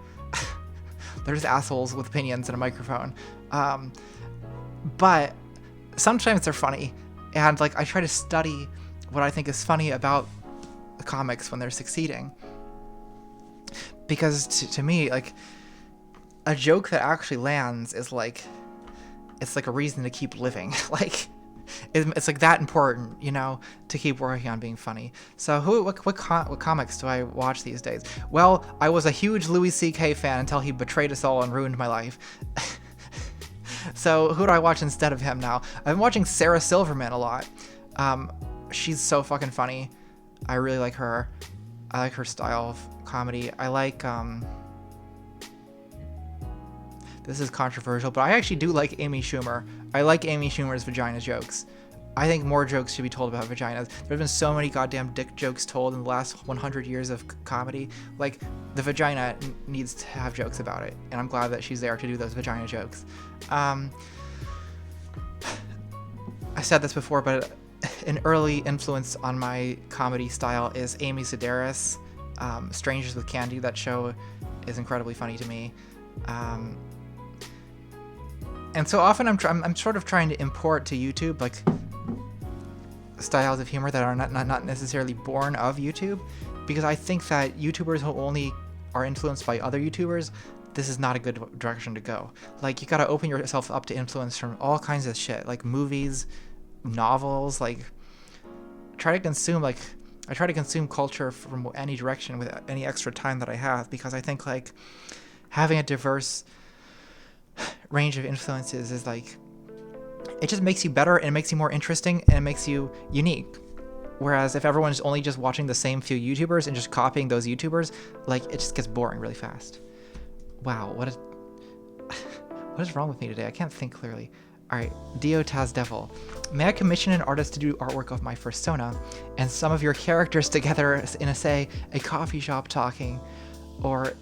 They're just assholes with opinions and a microphone. But sometimes they're funny, and like I try to study what I think is funny about the comics when they're succeeding. Because to me, like, a joke that actually lands is like, it's like a reason to keep living. Like, it's like that important, you know, to keep working on being funny. So what comics do I watch these days? Well, I was a huge Louis C.K. fan until he betrayed us all and ruined my life. So who do I watch instead of him now? I've been watching Sarah Silverman a lot. She's so fucking funny. I really like her. I like her style of comedy. I like, this is controversial, but I actually do like Amy Schumer. I like Amy Schumer's vagina jokes. I think more jokes should be told about vaginas. There have been so many goddamn dick jokes told in the last 100 years of comedy. Like, the vagina needs to have jokes about it, and I'm glad that she's there to do those vagina jokes. I said this before, but an early influence on my comedy style is Amy Sedaris. Strangers with Candy, that show is incredibly funny to me. And so often I'm sort of trying to import to YouTube like styles of humor that are not necessarily born of YouTube, because I think that YouTubers who only are influenced by other YouTubers, this is not a good direction to go. Like, you gotta open yourself up to influence from all kinds of shit, like movies, novels. Like, I try to consume culture from any direction with any extra time that I have, because I think like having a diverse range of influences is like, it just makes you better, and it makes you more interesting, and it makes you unique. Whereas if everyone's only just watching the same few YouTubers and just copying those YouTubers, like, it just gets boring really fast. Wow, what is wrong with me today? I can't think clearly. Alright, Dio Taz Devil. May I commission an artist to do artwork of my persona and some of your characters together in a coffee shop talking, or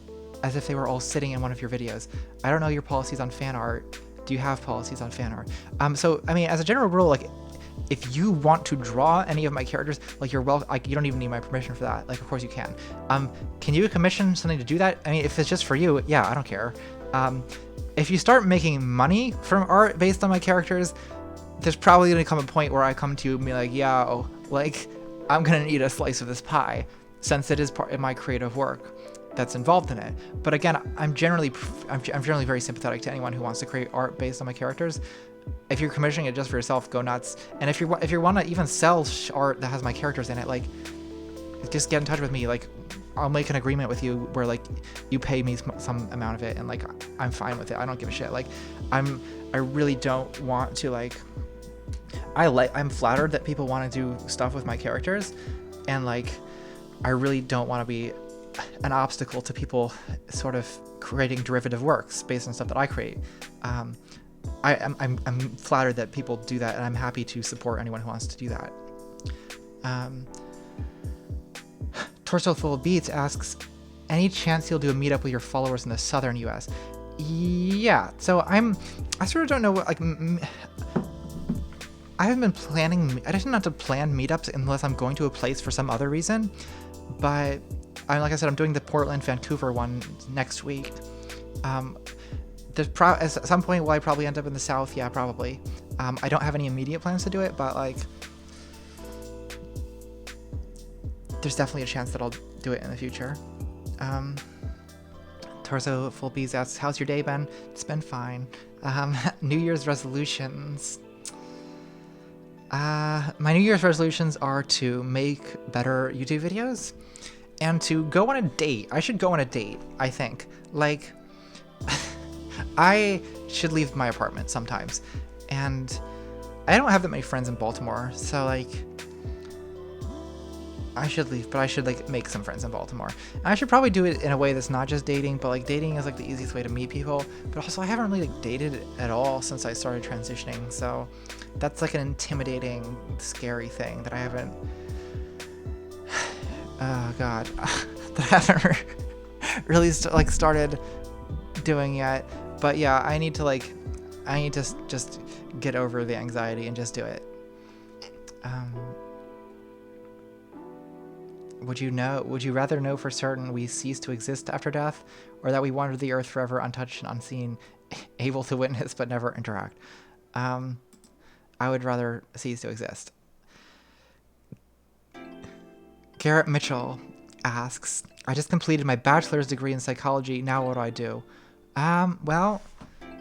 as if they were all sitting in one of your videos? I don't know your policies on fan art. Do you have policies on fan art? So, I mean, as a general rule, like, if you want to draw any of my characters, like, you don't even need my permission for that. Like, of course you can. Can you commission something to do that? I mean, if it's just for you, yeah, I don't care. If you start making money from art based on my characters, there's probably gonna come a point where I come to you and be like, yo, like, I'm gonna need a slice of this pie, since it is part of my creative work that's involved in it. But again, I'm generally very sympathetic to anyone who wants to create art based on my characters. If you're commissioning it just for yourself, go nuts. And if you want to even sell art that has my characters in it, like, just get in touch with me. Like, I'll make an agreement with you where, like, you pay me some amount of it, and, like, I'm fine with it. I don't give a shit. Like, I really don't want to, like, I'm flattered that people want to do stuff with my characters, and, like, I really don't want to be an obstacle to people sort of creating derivative works based on stuff that I create. I'm flattered that people do that, and I'm happy to support anyone who wants to do that. Torso Full of Beats asks, any chance you'll do a meetup with your followers in the southern US? Yeah, so I sort of don't know what, like, I haven't been planning, I tend not to plan meetups unless I'm going to a place for some other reason, but like I said, I'm doing the Portland, Vancouver one next week. At some point, will I probably end up in the South? Yeah, probably. I don't have any immediate plans to do it, but, like, there's definitely a chance that I'll do it in the future. Torso Full Bees asks, how's your day been? It's been fine. New Year's resolutions. My New Year's resolutions are to make better YouTube videos and to go on a date. I should go on a date, I think. Like, I should leave my apartment sometimes, and I don't have that many friends in Baltimore, so, like, I should leave, but I should, like, make some friends in Baltimore. And I should probably do it in a way that's not just dating, but, like, dating is, like, the easiest way to meet people. But also, I haven't really, like, dated at all since I started transitioning, so that's, like, an intimidating, scary thing that I haven't... Oh, God. That I haven't really, started doing yet. But, yeah, I need to just get over the anxiety and just do it. Would you rather know for certain we cease to exist after death, or that we wander the earth forever untouched and unseen, able to witness but never interact? I would rather cease to exist. Garrett Mitchell asks, I just completed my bachelor's degree in psychology. Now what do I do? Well,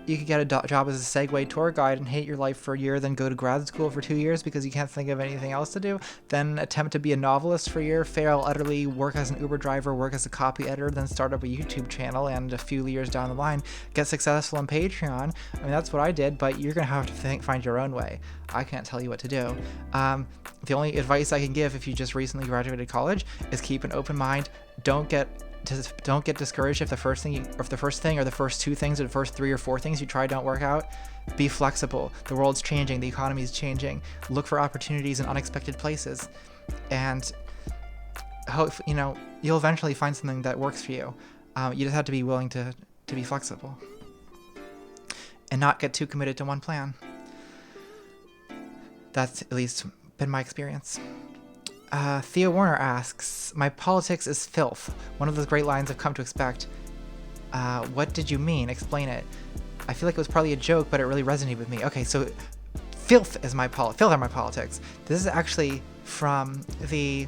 you could get a job as a Segway tour guide and hate your life for a year, then go to grad school for 2 years because you can't think of anything else to do, then attempt to be a novelist for a year, fail utterly, work as an Uber driver, work as a copy editor, then start up a YouTube channel, and a few years down the line, get successful on Patreon. I mean, that's what I did, but you're going to have to find your own way. I can't tell you what to do. The only advice I can give if you just recently graduated college is keep an open mind. Don't get discouraged if the first thing or the first two things or the first 3 or 4 things you try don't work out. Be flexible. The world's changing. The economy is changing. Look for opportunities in unexpected places, and hope you'll eventually find something that works for you. You just have to be willing to be flexible and not get too committed to one plan. That's at least been my experience. Theo Warner asks, my politics is filth. One of those great lines I've come to expect. What did you mean? Explain it. I feel like it was probably a joke, but it really resonated with me. Okay, so filth are my politics. This is actually from the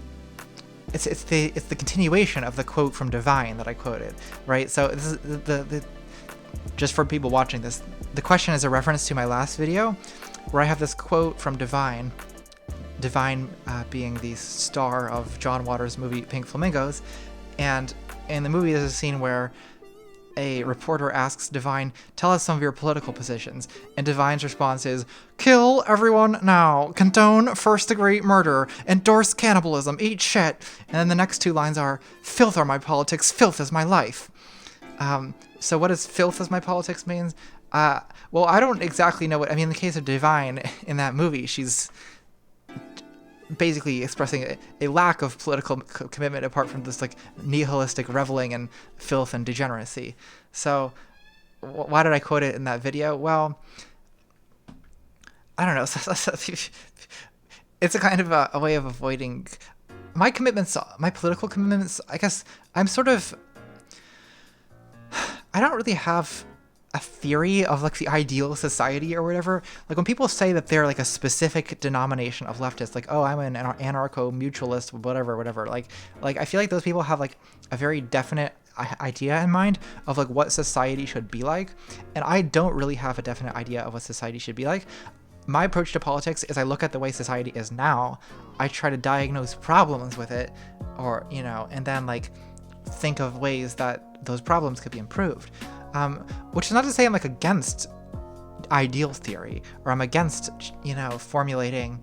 it's the continuation of the quote from Divine that I quoted, right? So this is the just for people watching this, the question is a reference to my last video where I have this quote from Divine being the star of John Waters' movie Pink Flamingos, and in the movie there's a scene where a reporter asks Divine, tell us some of your political positions, and Divine's response is, kill everyone now, condone first-degree murder, endorse cannibalism, eat shit, and then the next two lines are, filth are my politics, filth is my life. So what does filth is my politics means? Well, I don't exactly know what, I mean, in the case of Divine in that movie, she's basically expressing a lack of political commitment apart from this like nihilistic reveling in filth and degeneracy. So why did I quote it in that video? Well, I don't know. It's a kind of a way of avoiding my commitments, my political commitments. I guess I don't really have a theory of like the ideal society or whatever. Like when people say that they're like a specific denomination of leftists, like, oh, I'm an anarcho-mutualist, whatever. Like I feel like those people have like a very definite idea in mind of like what society should be like. And I don't really have a definite idea of what society should be like. My approach to politics is I look at the way society is now, I try to diagnose problems with it, or, you know, and then like think of ways that those problems could be improved. Which is not to say I'm like against ideal theory, or I'm against, you know, formulating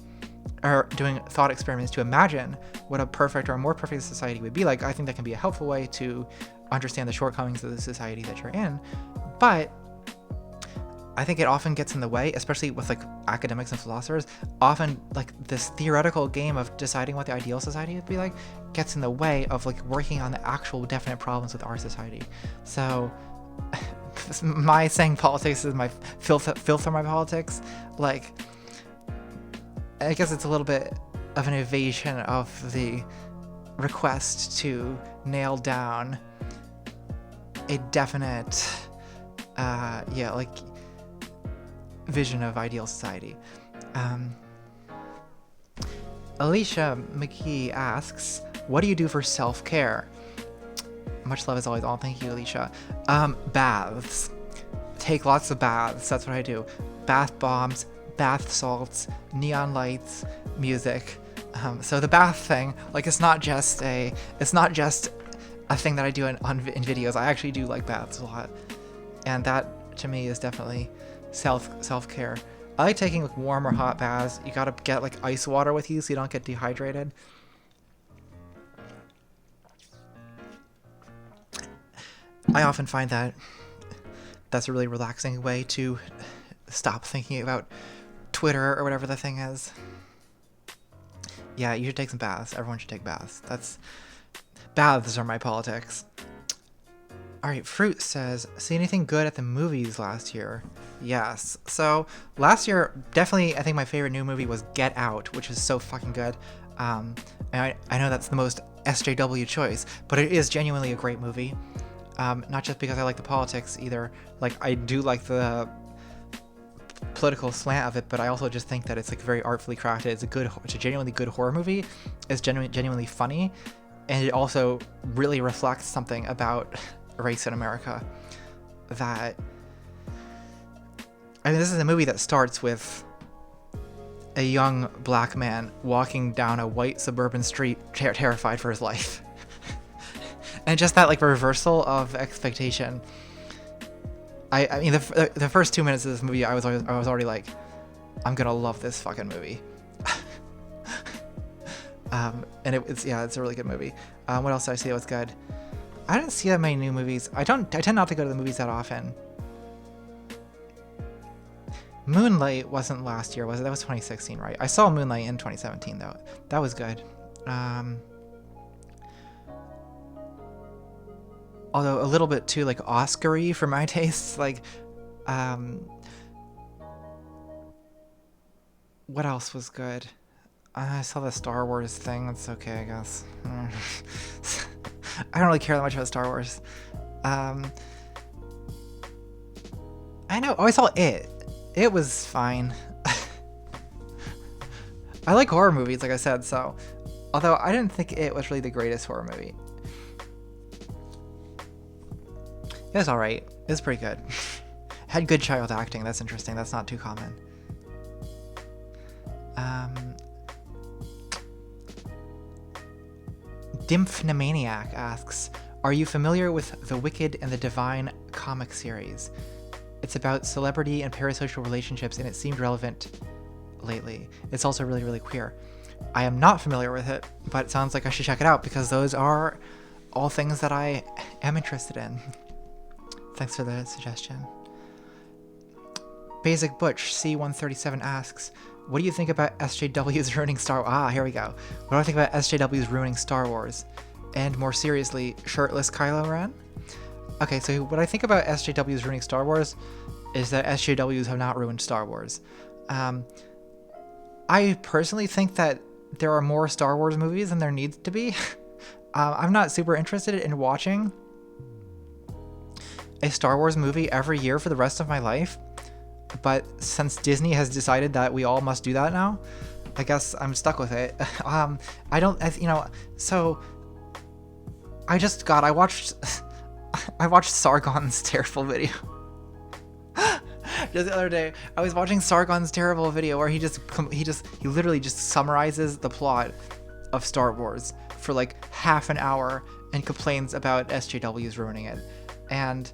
or doing thought experiments to imagine what a perfect or a more perfect society would be like. I think that can be a helpful way to understand the shortcomings of the society that you're in. But I think it often gets in the way, especially with like academics and philosophers. Often like this theoretical game of deciding what the ideal society would be like gets in the way of like working on the actual definite problems with our society. So my saying politics is my filth are my politics, like, I guess it's a little bit of an evasion of the request to nail down a definite like vision of ideal society. Alicia McKee asks, what do you do for self-care? Much love as always. Oh, thank you, Alicia. Baths. Take lots of baths. That's what I do. Bath bombs, bath salts, neon lights, music. So the bath thing, like, it's not just a thing that I do in videos. I actually do like baths a lot, and that to me is definitely self-care. I like taking like warm or hot baths. You gotta get like ice water with you so you don't get dehydrated. I often find that that's a really relaxing way to stop thinking about Twitter or whatever the thing is. Yeah, you should take some baths. Everyone should take baths. Baths are my politics. Alright, Fruit says, see anything good at the movies last year? Yes. So, last year, definitely, I think my favorite new movie was Get Out, which is so fucking good. And I know that's the most SJW choice, but it is genuinely a great movie. Not just because I like the politics either. Like, I do like the political slant of it, but I also just think that it's like very artfully crafted. It's a genuinely good horror movie. It's genuinely funny, and it also really reflects something about race in America. That, I mean, this is a movie that starts with a young black man walking down a white suburban street, terrified for his life. And just that like reversal of expectation. I mean, the first 2 minutes of this movie, I was already like, I'm gonna love this fucking movie. And it's a really good movie. What else did I see that was good? I didn't see that many new movies. I tend not to go to the movies that often. Moonlight wasn't last year, was it? That was 2016, right? I saw Moonlight in 2017 though. That was good. Although a little bit too like Oscar-y for my tastes. Like, What else was good? I saw the Star Wars thing. That's okay, I guess. I don't really care that much about Star Wars. I know. Oh, I saw it. It was fine. I like horror movies, like I said, so... Although, I didn't think it was really the greatest horror movie. It was alright. It was pretty good. Had good child acting. That's interesting. That's not too common. Dimphnomaniac asks, are you familiar with The Wicked and the Divine comic series? It's about celebrity and parasocial relationships, and it seemed relevant lately. It's also really, really queer. I am not familiar with it, but it sounds like I should check it out because those are all things that I am interested in. Thanks for the suggestion. Basic Butch C137 asks, what do you think about SJW's ruining Star Wars? Ah, here we go. What do I think about SJW's ruining Star Wars? And more seriously, shirtless Kylo Ren? Okay, so what I think about SJW's ruining Star Wars is that SJWs have not ruined Star Wars. I personally think that there are more Star Wars movies than there needs to be. I'm not super interested in watching a Star Wars movie every year for the rest of my life. But since Disney has decided that we all must do that now, I guess I'm stuck with it. I watched Sargon's terrible video. Just the other day, I was watching Sargon's terrible video where he literally just summarizes the plot of Star Wars for like half an hour and complains about SJWs ruining it. And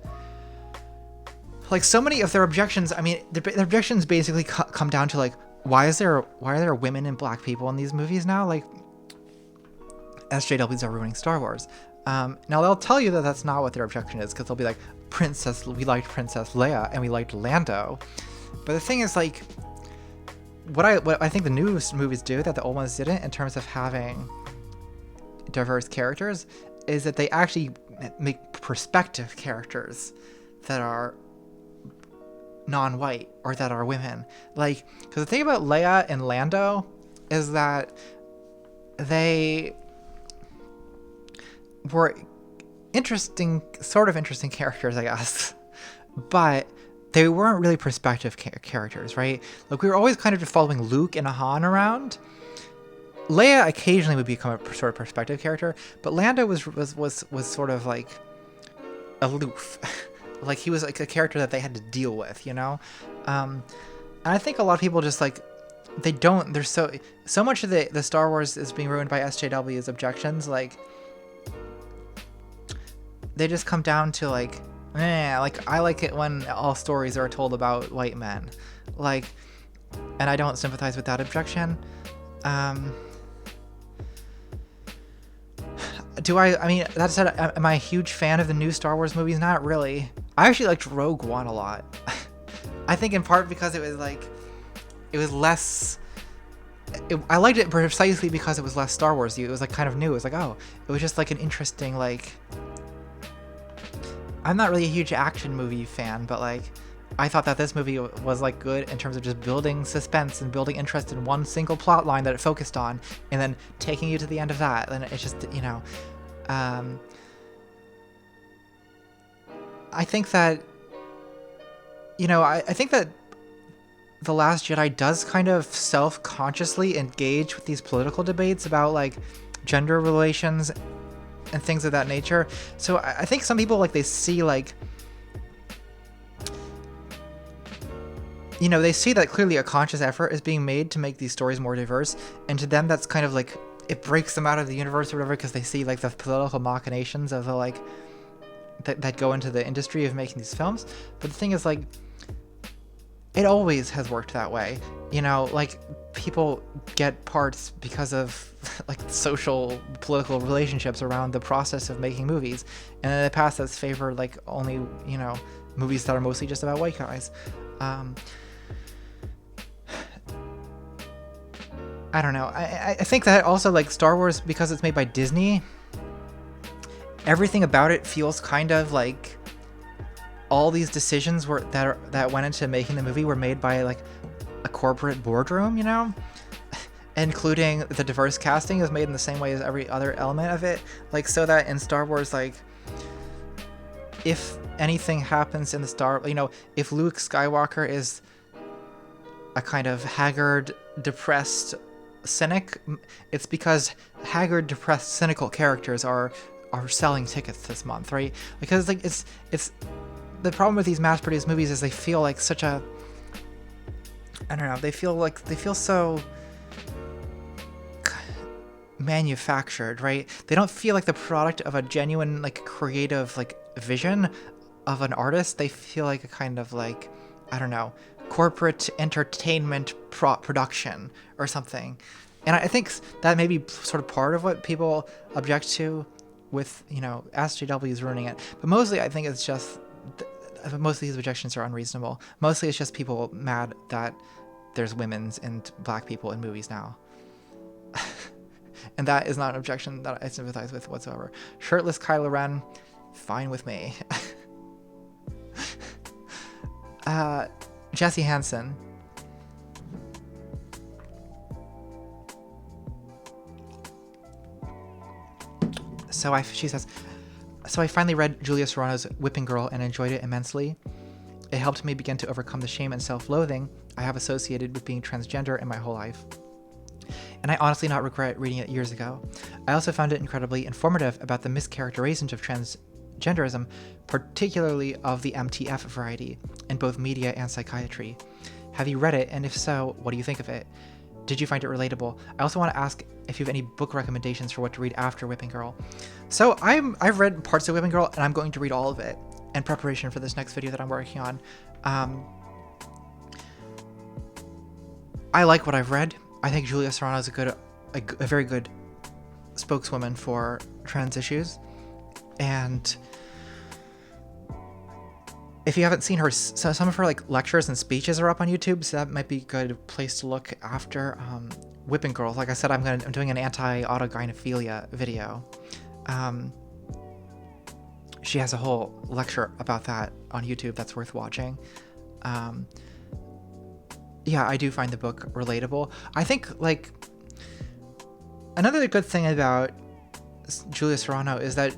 like so many of their objections, I mean, their objections basically come down to like, why are there women and black people in these movies now? Like, SJWs are ruining Star Wars. Now they'll tell you that that's not what their objection is, because they'll be like, we liked Princess Leia and we liked Lando. But the thing is, like, what I think the new movies do that the old ones didn't in terms of having diverse characters is that they actually make perspective characters that are non-white or that are women. Like, because the thing about Leia and Lando is that they were interesting characters, I guess, but they weren't really perspective characters, right? Like, we were always kind of just following Luke and Han around. Leia occasionally would become a sort of perspective character, but Lando was sort of like aloof. Like, he was like a character that they had to deal with, you know? And I think a lot of people just like, there's so much of the Star Wars is being ruined by SJW's objections. Like, they just come down to like, like, I like it when all stories are told about white men. Like, and I don't sympathize with that objection. I mean, that said, am I a huge fan of the new Star Wars movies? Not really. I actually liked Rogue One a lot. I think in part because it was less... I liked it precisely because it was less Star Wars-y. It was like kind of new. It was like, oh, it was just like an interesting, like... I'm not really a huge action movie fan, but like, I thought that this movie was like good in terms of just building suspense and building interest in one single plot line that it focused on, and then taking you to the end of that. And it's just, you know, I think that, you know, I think that The Last Jedi does kind of self-consciously engage with these political debates about like gender relations and things of that nature. So I think some people, like, they see like, you know, they see that clearly a conscious effort is being made to make these stories more diverse, and to them that's kind of like, it breaks them out of the universe or whatever, because they see like the political machinations of the like that go into the industry of making these films. But the thing is, like, it always has worked that way, you know, like, people get parts because of like social political relationships around the process of making movies, and in the past that's favored like only, you know, movies that are mostly just about white guys. I don't know. I think that also, like, Star Wars, because it's made by Disney, everything about it feels kind of like all these decisions that went into making the movie were made by like a corporate boardroom, you know? Including the diverse casting is made in the same way as every other element of it. Like, so that in Star Wars, like, if anything happens in if Luke Skywalker is a kind of haggard, depressed cynic, it's because haggard, depressed, cynical characters are selling tickets this month, right? Because like it's the problem with these mass-produced movies is they feel like such a, I don't know, they feel so manufactured, right? They don't feel like the product of a genuine, like, creative, like, vision of an artist. They feel like a kind of, like, I don't know, corporate entertainment production or something. And I think that may be sort of part of what people object to with, SJWs ruining it. But mostly I think it's just, most of these objections are unreasonable. Mostly it's just people mad that there's women's and black people in movies now. And that is not an objection that I sympathize with whatsoever. Shirtless Kylo Ren, fine with me. Jesse Hansen. She says, so I finally read Julia Serrano's Whipping Girl and enjoyed it immensely. It helped me begin to overcome the shame and self-loathing I have associated with being transgender in my whole life. And I honestly not regret reading it years ago. I also found it incredibly informative about the mischaracterizations of transgenderism, particularly of the MTF variety, in both media and psychiatry. Have you read it, and if so, what do you think of it? Did you find it relatable? I also want to ask if you have any book recommendations for what to read after Whipping Girl. So I've read parts of Whipping Girl, and I'm going to read all of it in preparation for this next video that I'm working on. I like what I've read. I think Julia Serrano is a very good spokeswoman for trans issues. And if you haven't seen her, so some of her like lectures and speeches are up on YouTube, so that might be a good place to look after Whipping Girl. Like I said, I'm doing an anti-autogynephilia video. She has a whole lecture about that on YouTube that's worth watching. Yeah, I do find the book relatable. I think, like, another good thing about Julia Serrano is that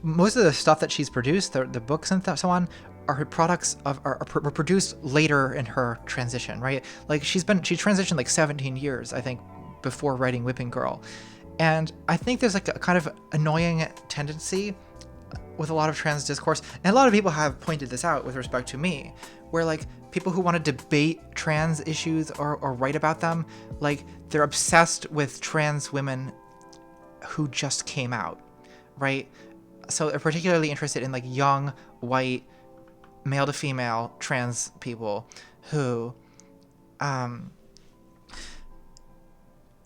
most of the stuff that she's produced, the books and so on, are her products were produced later in her transition, right? Like, she transitioned like 17 years, I think, before writing Whipping Girl. And I think there's like a kind of annoying tendency with a lot of trans discourse, and a lot of people have pointed this out with respect to me, where like people who want to debate trans issues or write about them, like they're obsessed with trans women who just came out, right? So they're particularly interested in like young, white, male to female trans people who, so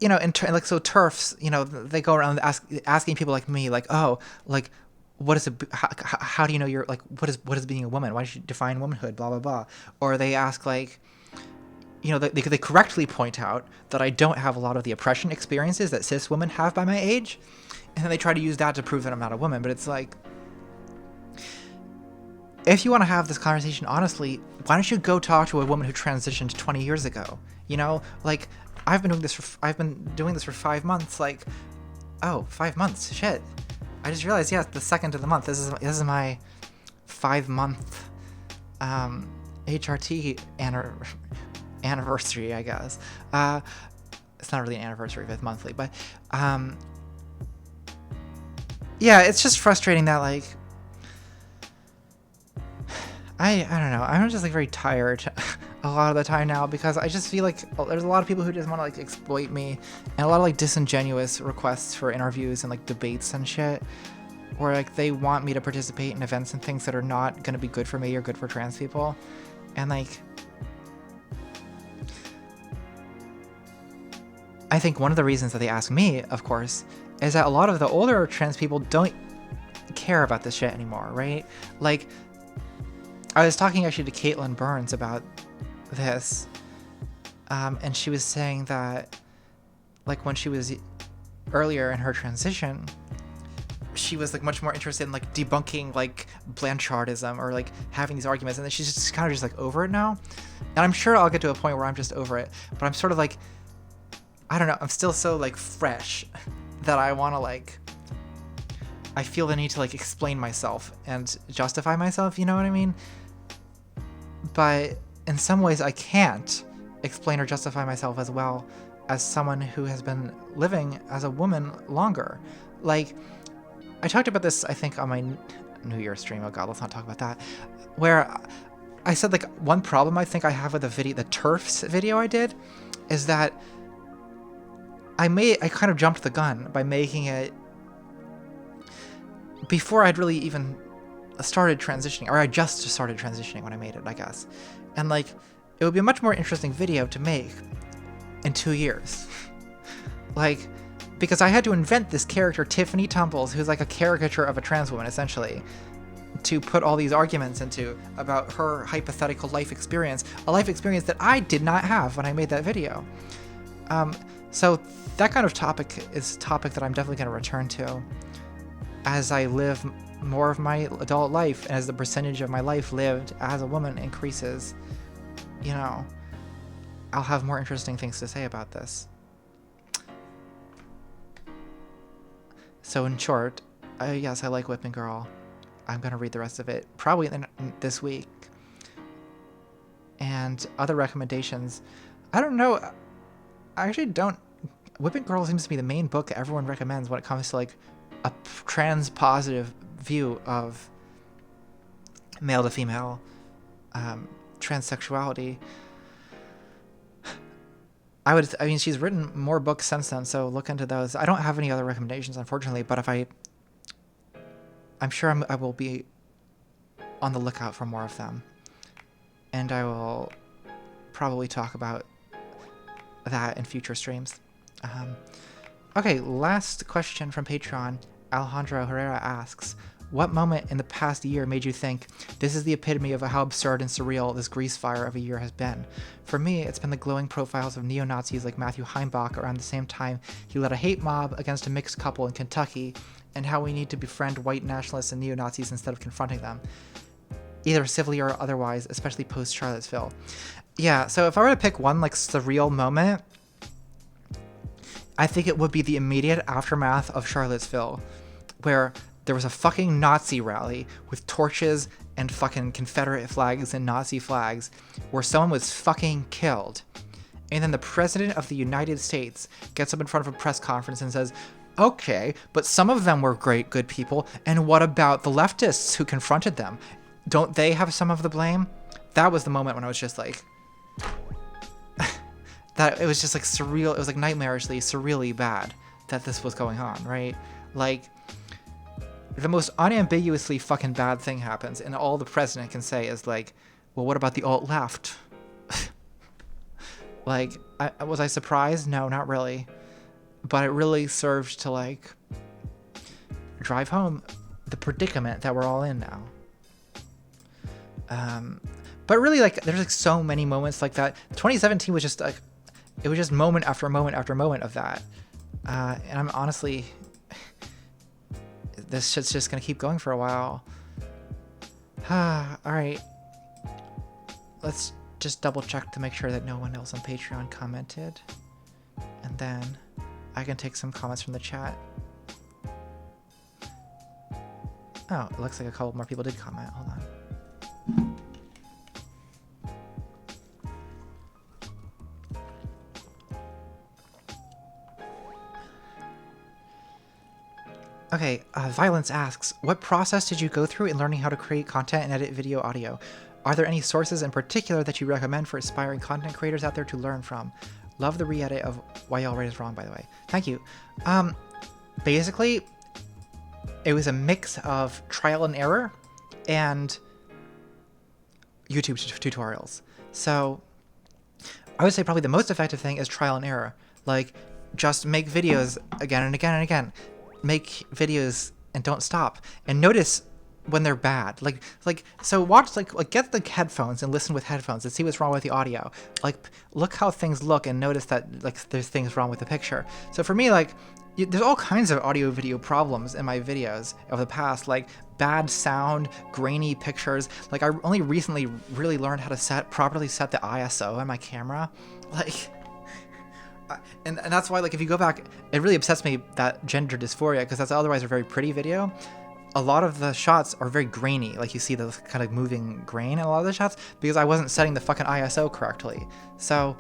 TERFs, they go around asking people like me, like, oh, like, what is how do you know you're like, what is being a woman? Why should you define womanhood? Blah, blah, blah. Or they ask like, they correctly point out that I don't have a lot of the oppression experiences that cis women have by my age. And then they try to use that to prove that I'm not a woman. But it's like, if you want to have this conversation honestly, why don't you go talk to a woman who transitioned 20 years ago? Like, I've been doing this for 5 months. Like, oh, 5 months, shit. I just realized, yeah, the 2nd of the month. This is my 5-month HRT anniversary, I guess. It's not really an anniversary, but it's monthly. But yeah, it's just frustrating that, like, I don't know. I'm just like very tired a lot of the time now, because I just feel like there's a lot of people who just want to like exploit me, and a lot of like disingenuous requests for interviews and like debates and shit, where like they want me to participate in events and things that are not going to be good for me or good for trans people. And like, I think one of the reasons that they ask me, of course, is that a lot of the older trans people don't care about this shit anymore, right? Like, I was talking actually to Caitlin Burns about this, and she was saying that, like, when she was earlier in her transition, she was like much more interested in like debunking like Blanchardism or like having these arguments, and then she's just kind of just like over it now. And I'm sure I'll get to a point where I'm just over it, but I'm sort of like, I don't know, I'm still so like fresh that I want to like, I feel the need to like explain myself and justify myself, you know what I mean? But in some ways I can't explain or justify myself as well as someone who has been living as a woman longer. Like, I talked about this, I think, on my New Year's stream. Oh god, let's not talk about that. Where I said, like, one problem I think I have with the TERFs video I did is that I kind of jumped the gun by making it before I'd really even started transitioning, or I just started transitioning when I made it, I guess. And like, it would be a much more interesting video to make in 2 years. Like, because I had to invent this character, Tiffany Tumbles, who's like a caricature of a trans woman, essentially, to put all these arguments into about her hypothetical life experience, a life experience that I did not have when I made that video. So that kind of topic is a topic that I'm definitely going to return to as I live more of my adult life, and as the percentage of my life lived as a woman increases, you know, I'll have more interesting things to say about this. So in short, yes, I like Whipping Girl. I'm going to read the rest of it probably this week. And other recommendations, I don't know. I actually don't. Whipping Girl seems to be the main book everyone recommends when it comes to like a trans positive view of male to female transsexuality. I mean, she's written more books since then, so look into those. I don't have any other recommendations, unfortunately, but I'm sure I will be on the lookout for more of them. And I will probably talk about that in future streams. Okay, last question from Patron. Alejandro Herrera asks, what moment in the past year made you think, this is the epitome of how absurd and surreal this grease fire of a year has been? For me, it's been the glowing profiles of neo-Nazis like Matthew Heimbach around the same time he led a hate mob against a mixed couple in Kentucky, and how we need to befriend white nationalists and neo-Nazis instead of confronting them, either civilly or otherwise, especially post-Charlottesville. Yeah, so if I were to pick one like surreal moment, I think it would be the immediate aftermath of Charlottesville, where there was a fucking Nazi rally with torches and fucking Confederate flags and Nazi flags where someone was fucking killed. And then the President of the United States gets up in front of a press conference and says, okay, but some of them were good people, and what about the leftists who confronted them? Don't they have some of the blame? That was the moment when I was just like, that it was just like surreal. It was like nightmarishly, surreally bad that this was going on, right? Like, the most unambiguously fucking bad thing happens, and all the president can say is like, well, what about the alt-left? Like, was I surprised? No, not really. But it really served to like drive home the predicament that we're all in now. But really, like, there's like so many moments like that. 2017 was just like, it was just moment after moment after moment of that. And I'm honestly, this shit's just gonna keep going for a while. All right. Let's just double check to make sure that no one else on Patreon commented. And then I can take some comments from the chat. Oh, it looks like a couple more people did comment. Hold on. Okay, Violence asks, what process did you go through in learning how to create content and edit video audio? Are there any sources in particular that you recommend for aspiring content creators out there to learn from? Love the re-edit of Why Y'all Right Is Wrong, by the way. Thank you. Basically, it was a mix of trial and error and YouTube tutorials. So I would say probably the most effective thing is trial and error. Like, just make videos again and again and again. Make videos and don't stop. And notice when they're bad. Like so watch like get the headphones and listen with headphones and see what's wrong with the audio. Like look how things look and notice that like there's things wrong with the picture. So for me, like there's all kinds of audio video problems in my videos of the past, like bad sound, grainy pictures. Like I only recently really learned how to properly set the ISO on my camera. Like and that's why, like, if you go back, it really upsets me that gender dysphoria, because that's otherwise a very pretty video. A lot of the shots are very grainy, like you see the kind of moving grain in a lot of the shots, because I wasn't setting the fucking ISO correctly. So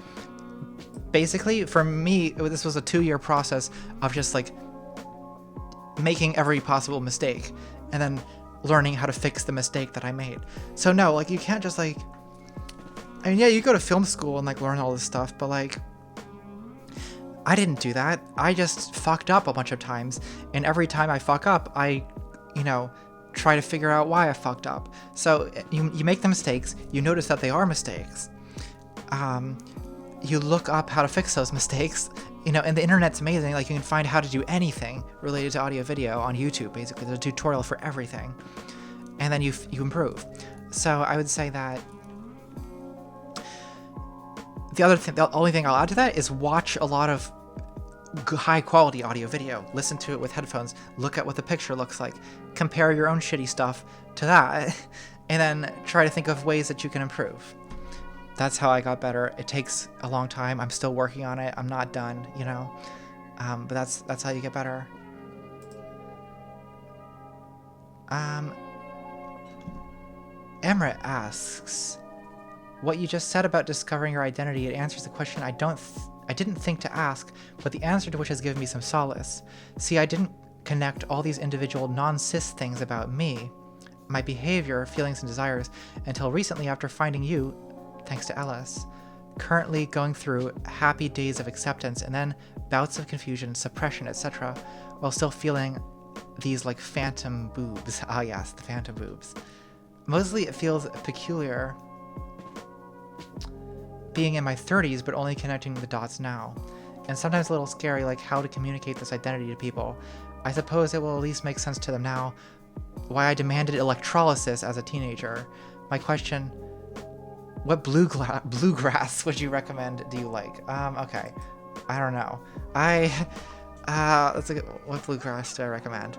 basically, for me, this was a 2-year process of just like making every possible mistake and then learning how to fix the mistake that I made. So no, like you can't just like, I mean, yeah, you go to film school and like learn all this stuff, but like I didn't do that. I just fucked up a bunch of times, and every time I fuck up, I, you know, try to figure out why I fucked up. So you make the mistakes, you notice that they are mistakes. You look up how to fix those mistakes, you know, and the internet's amazing. Like you can find how to do anything related to audio video on YouTube, basically. There's a tutorial for everything. And then you improve. So I would say that the only thing I'll add to that is watch a lot of high quality audio video. Listen to it with headphones. Look at what the picture looks like. Compare your own shitty stuff to that, and then try to think of ways that you can improve. That's how I got better. It takes a long time. I'm still working on it. I'm not done, you know. But that's how you get better. Emrit asks, what you just said about discovering your identity, it answers the question I didn't think to ask, but the answer to which has given me some solace. See, I didn't connect all these individual non-cis things about me, my behavior, feelings, and desires, until recently after finding you, thanks to Ellis. Currently going through happy days of acceptance and then bouts of confusion, suppression, etc., while still feeling these like phantom boobs. Ah yes, the phantom boobs. Mostly it feels peculiar being in my 30s but only connecting the dots now, and sometimes a little scary, like how to communicate this identity to people. I suppose it will at least make sense to them now why I demanded electrolysis as a teenager. My question, what bluegrass would you recommend? Do you like? Okay, I don't know. Let's look at what bluegrass do I recommend.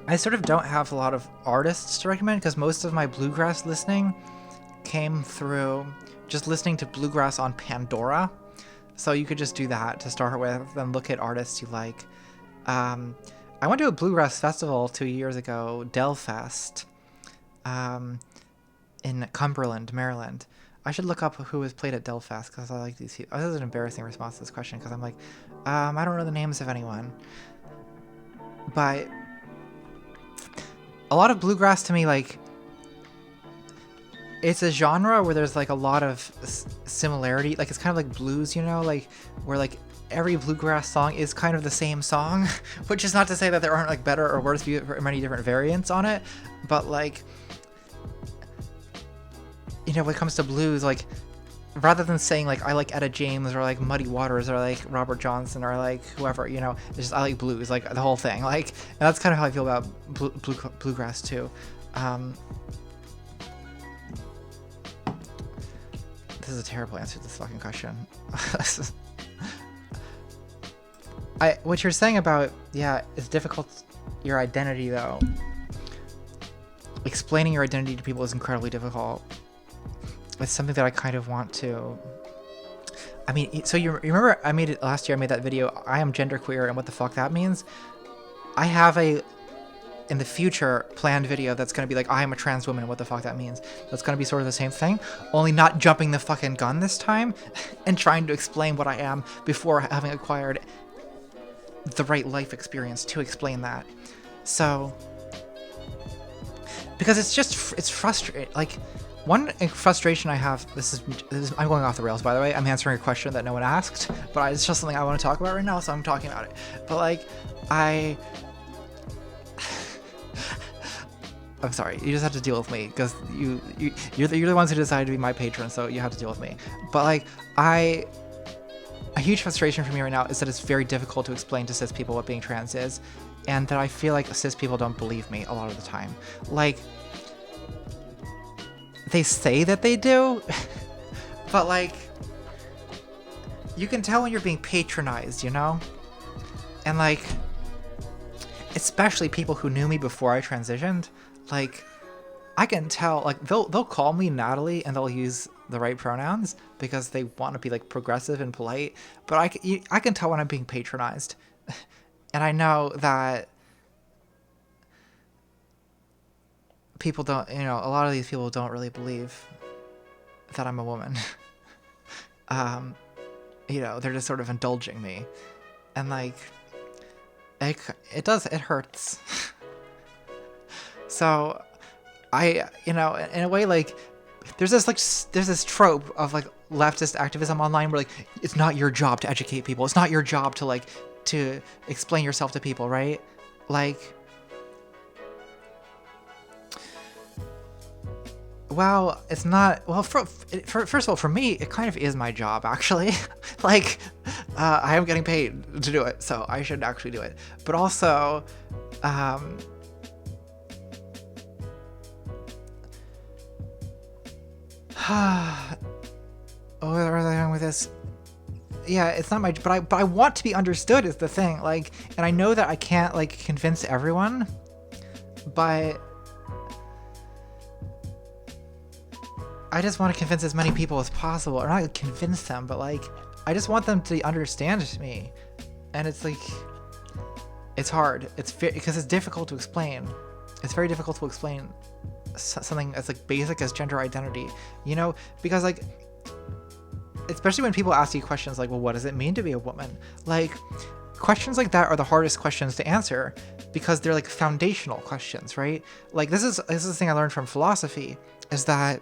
I sort of don't have a lot of artists to recommend because most of my bluegrass listening came through just listening to bluegrass on Pandora. So you could just do that to start with, then look at artists you like. I went to a bluegrass festival 2 years ago, Delfest, in Cumberland, Maryland. I should look up who was played at Delfest because I like these people. This is an embarrassing response to this question because I'm like, I don't know the names of anyone. But a lot of bluegrass to me, like, it's a genre where there's like a lot of similarity. Like it's kind of like blues, you know, like where like every bluegrass song is kind of the same song, which is not to say that there aren't like better or worse many different variants on it, but like, you know, when it comes to blues, like rather than saying like I like Etta James or like Muddy Waters or like Robert Johnson or like whoever, you know, it's just I like blues, like the whole thing. Like, and that's kind of how I feel about bluegrass too. This is a terrible answer to this fucking question. What you're saying about, yeah, it's difficult, your identity though. Explaining your identity to people is incredibly difficult. It's something that I kind of want to, I mean, so you remember I made it last year, I made that video, I am genderqueer and what the fuck that means? I have a, in the future, planned video that's going to be like, I am a trans woman, what the fuck that means. That's going to be sort of the same thing, only not jumping the fucking gun this time and trying to explain what I am before having acquired the right life experience to explain that. So, because it's frustrating. Like, one frustration I have, this is I'm going off the rails, by the way. I'm answering a question that no one asked, but it's just something I want to talk about right now, so I'm talking about it. But like, I'm sorry, you just have to deal with me because you're the ones who decided to be my patron, so you have to deal with me. But like, a huge frustration for me right now is that it's very difficult to explain to cis people what being trans is, and that I feel like cis people don't believe me a lot of the time. Like, they say that they do, but like, you can tell when you're being patronized, you know? And like, especially people who knew me before I transitioned, like, I can tell, like, they'll call me Natalie and they'll use the right pronouns because they want to be like progressive and polite, but I can tell when I'm being patronized. And I know that people don't, you know, a lot of these people don't really believe that I'm a woman. You know, they're just sort of indulging me. And like, it hurts. So you know, in a way, like, there's this trope of like leftist activism online where like, it's not your job to educate people. It's not your job to like, to explain yourself to people, right? Like, well, it's not, well, first of all, for me, it kind of is my job, actually. Like, I am getting paid to do it, so I should actually do it. But also, where was I going with this? Yeah, it's not my, but I want to be understood is the thing. Like, and I know that I can't like convince everyone, but I just want to convince as many people as possible, or not convince them, but like, I just want them to understand me. And it's like, it's hard. Because it's difficult to explain. It's very difficult to explain something as like basic as gender identity, you know, because like, especially when people ask you questions like, well, what does it mean to be a woman? Like, questions like that are the hardest questions to answer because they're like foundational questions, right? Like, this is the thing I learned from philosophy, is that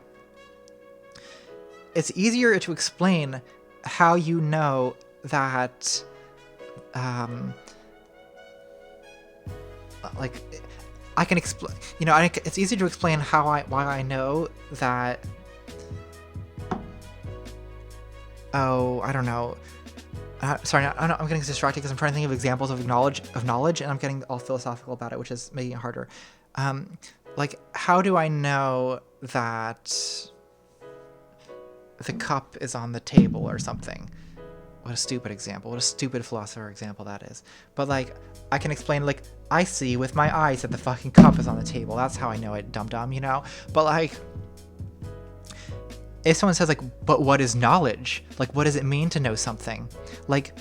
it's easier to explain how you know that, like, I can explain, you know, it's easy to explain why I know that, oh, I don't know. Sorry, I'm getting distracted because I'm trying to think of examples of knowledge, and I'm getting all philosophical about it, which is making it harder. Like, how do I know that the cup is on the table or something? What a stupid example. What a stupid philosopher example that is. But like, I can explain, like, I see with my eyes that the fucking cup is on the table. That's how I know it, dum-dum, you know? But like, if someone says like, but what is knowledge? Like, what does it mean to know something? Like,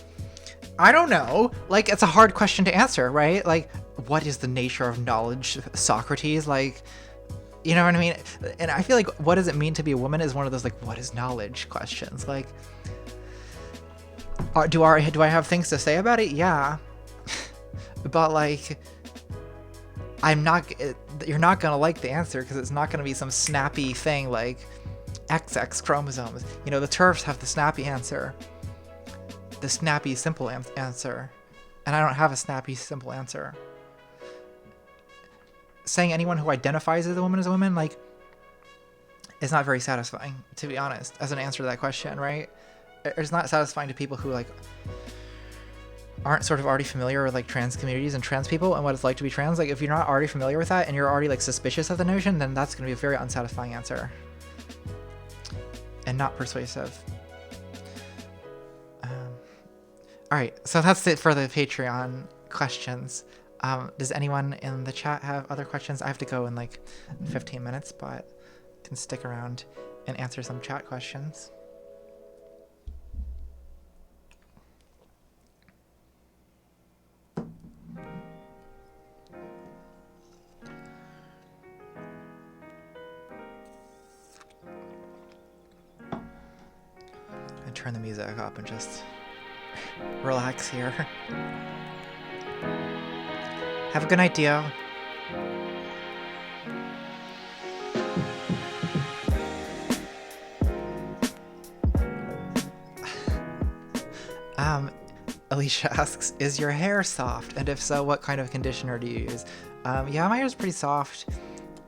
I don't know. Like, it's a hard question to answer, right? Like, what is the nature of knowledge, Socrates? Like, you know what I mean? And I feel like, what does it mean to be a woman is one of those like, what is knowledge questions? Like, do I have things to say about it? Yeah. But like, you're not gonna like the answer because it's not gonna be some snappy thing like XX chromosomes. You know, the TERFs have the snappy answer, the snappy simple answer, and I don't have a snappy simple answer. Saying anyone who identifies as a woman, like, is not very satisfying, to be honest, as an answer to that question, right? It's not satisfying to people who like aren't sort of already familiar with like trans communities and trans people and what it's like to be trans. Like, if you're not already familiar with that and you're already like suspicious of the notion, then that's going to be a very unsatisfying answer and not persuasive. All right, so that's it for the Patreon questions. Does anyone in the chat have other questions? I have to go in like 15 minutes, but can stick around and answer some chat questions. Turn the music up and just relax here. Have a good night, Dio. Alicia asks, is your hair soft? And if so, what kind of conditioner do you use? Yeah, my hair's pretty soft.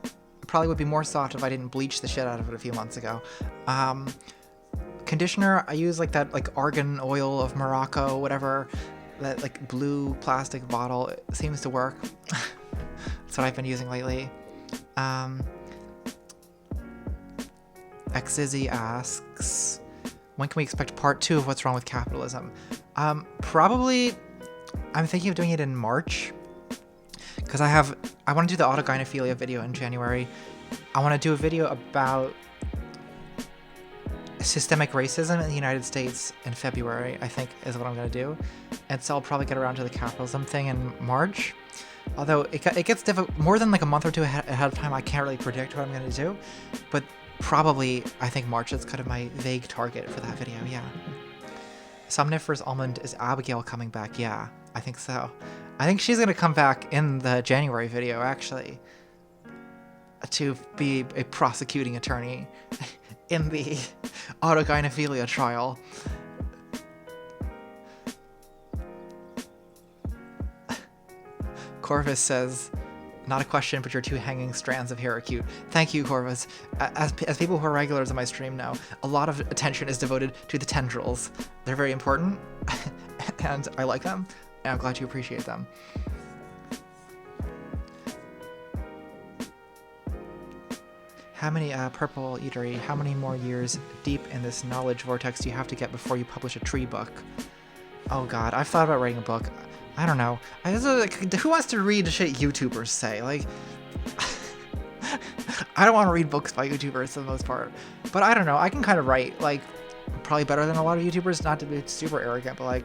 It probably would be more soft if I didn't bleach the shit out of it a few months ago. Conditioner, I use like that like argan oil of Morocco, whatever. that like blue plastic bottle seems to work. That's what I've been using lately. Xizzy asks, when can we expect part 2 of What's Wrong with Capitalism? Probably, I'm thinking of doing it in March, because I want to do the autogynephilia video in January. I want to do a video about systemic racism in the United States in February, I think is what I'm going to do. And so I'll probably get around to the capitalism thing in March. Although it gets difficult, more than like a month or two ahead of time, I can't really predict what I'm going to do. But probably, I think March is kind of my vague target for that video, yeah. Somniferous Almond, is Abigail coming back? Yeah, I think so. I think she's going to come back in the January video, actually, to be a prosecuting attorney in the autogynephilia trial. Corvus says, not a question, but your 2 hanging strands of hair are cute. Thank you, Corvus. As people who are regulars on my stream know, a lot of attention is devoted to the tendrils. They're very important, and I like them, and I'm glad you appreciate them. How many, Purple Eatery, how many more years deep in this knowledge vortex do you have to get before you publish a tree book? Oh god, I've thought about writing a book. I don't know. Who wants to read shit YouTubers say? Like, I don't want to read books by YouTubers for the most part. But I don't know. I can kind of write, like, probably better than a lot of YouTubers. Not to be super arrogant, but like,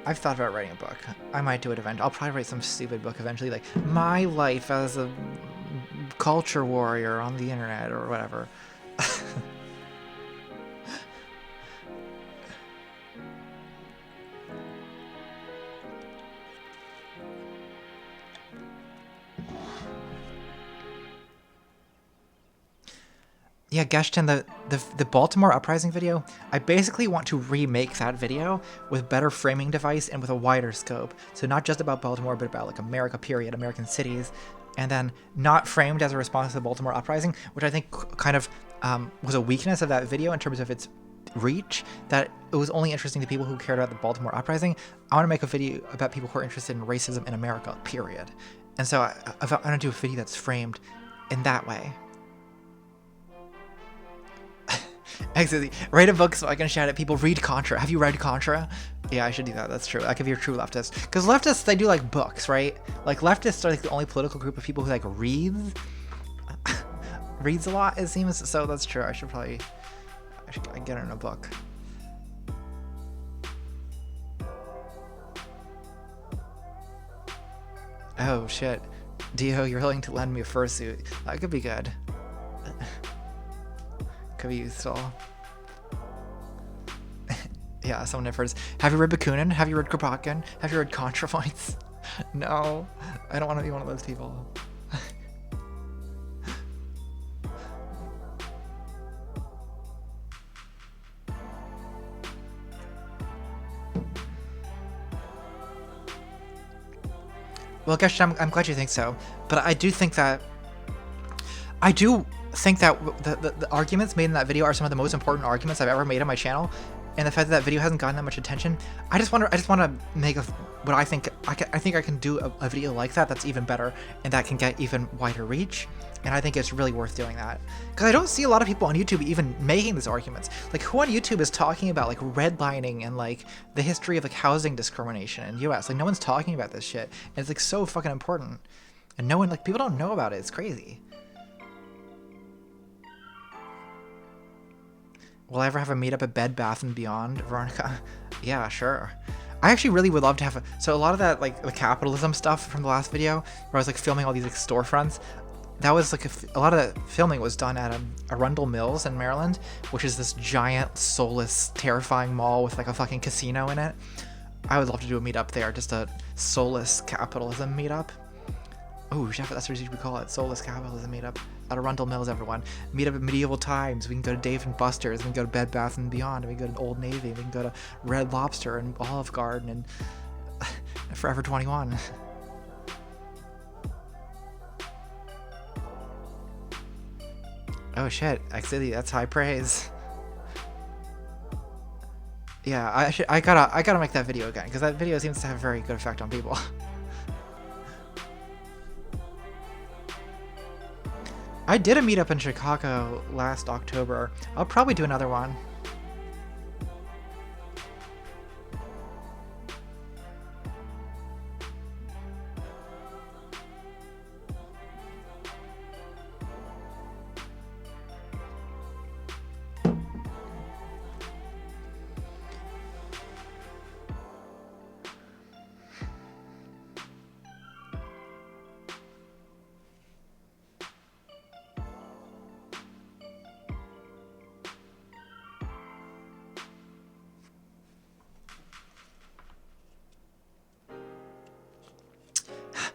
I've thought about writing a book. I might do it eventually. I'll probably write some stupid book eventually, like my life as a culture warrior on the internet or whatever. Yeah, Geshton, the Baltimore Uprising video, I basically want to remake that video with better framing device and with a wider scope. So not just about Baltimore, but about like America, period, American cities, and then not framed as a response to the Baltimore Uprising, which I think kind of was a weakness of that video in terms of its reach, that it was only interesting to people who cared about the Baltimore Uprising. I want to make a video about people who are interested in racism in America, period. And so I want to do a video that's framed in that way. Exactly. Write a book so I can shout at people. Read Contra. Have you read Contra? Yeah, I should do that. That's true. Like if you're a true leftist. Because leftists, they do like books, right? Like leftists are like the only political group of people who like reads a lot, it seems. So that's true. I should get in a book. Oh shit. Dio, you're willing to lend me a fursuit. That could be good. Could be useful. Yeah, someone differs. Have you read Bakunin? Have you read Kropotkin? Have you read ContraPoints? No, I don't want to be one of those people. Well, gosh, I'm glad you think so, but I do think that the arguments made in that video are some of the most important arguments I've ever made on my channel, and the fact that video hasn't gotten that much attention, I just want to make what I think I can do a video like that that's even better and that can get even wider reach, and I think it's really worth doing that because I don't see a lot of people on YouTube even making these arguments. Like, who on YouTube is talking about like redlining and like the history of like housing discrimination in the US? Like, no one's talking about this shit, and it's like so fucking important, and no one, like, people don't know about it. It's crazy. Will I ever have a meetup at Bed Bath & Beyond, Veronica? Yeah, sure. I actually really would love to have so a lot of that, like, the capitalism stuff from the last video, where I was, like, filming all these, like, storefronts, that was, like, a lot of the filming was done at Arundel Mills in Maryland, which is this giant, soulless, terrifying mall with, like, a fucking casino in it. I would love to do a meetup there, just a soulless capitalism meetup. Oh, Jeff, that's what you would call it, soulless capitalism meetup. At Arundel Mills, everyone. Meet up at Medieval Times. We can go to Dave & Buster's. We can go to Bed Bath & Beyond. We can go to Old Navy. We can go to Red Lobster and Olive Garden and Forever 21. Oh shit, Xzilly, that's high praise. Yeah, I gotta make that video again, because that video seems to have a very good effect on people. I did a meetup in Chicago last October. I'll probably do another one.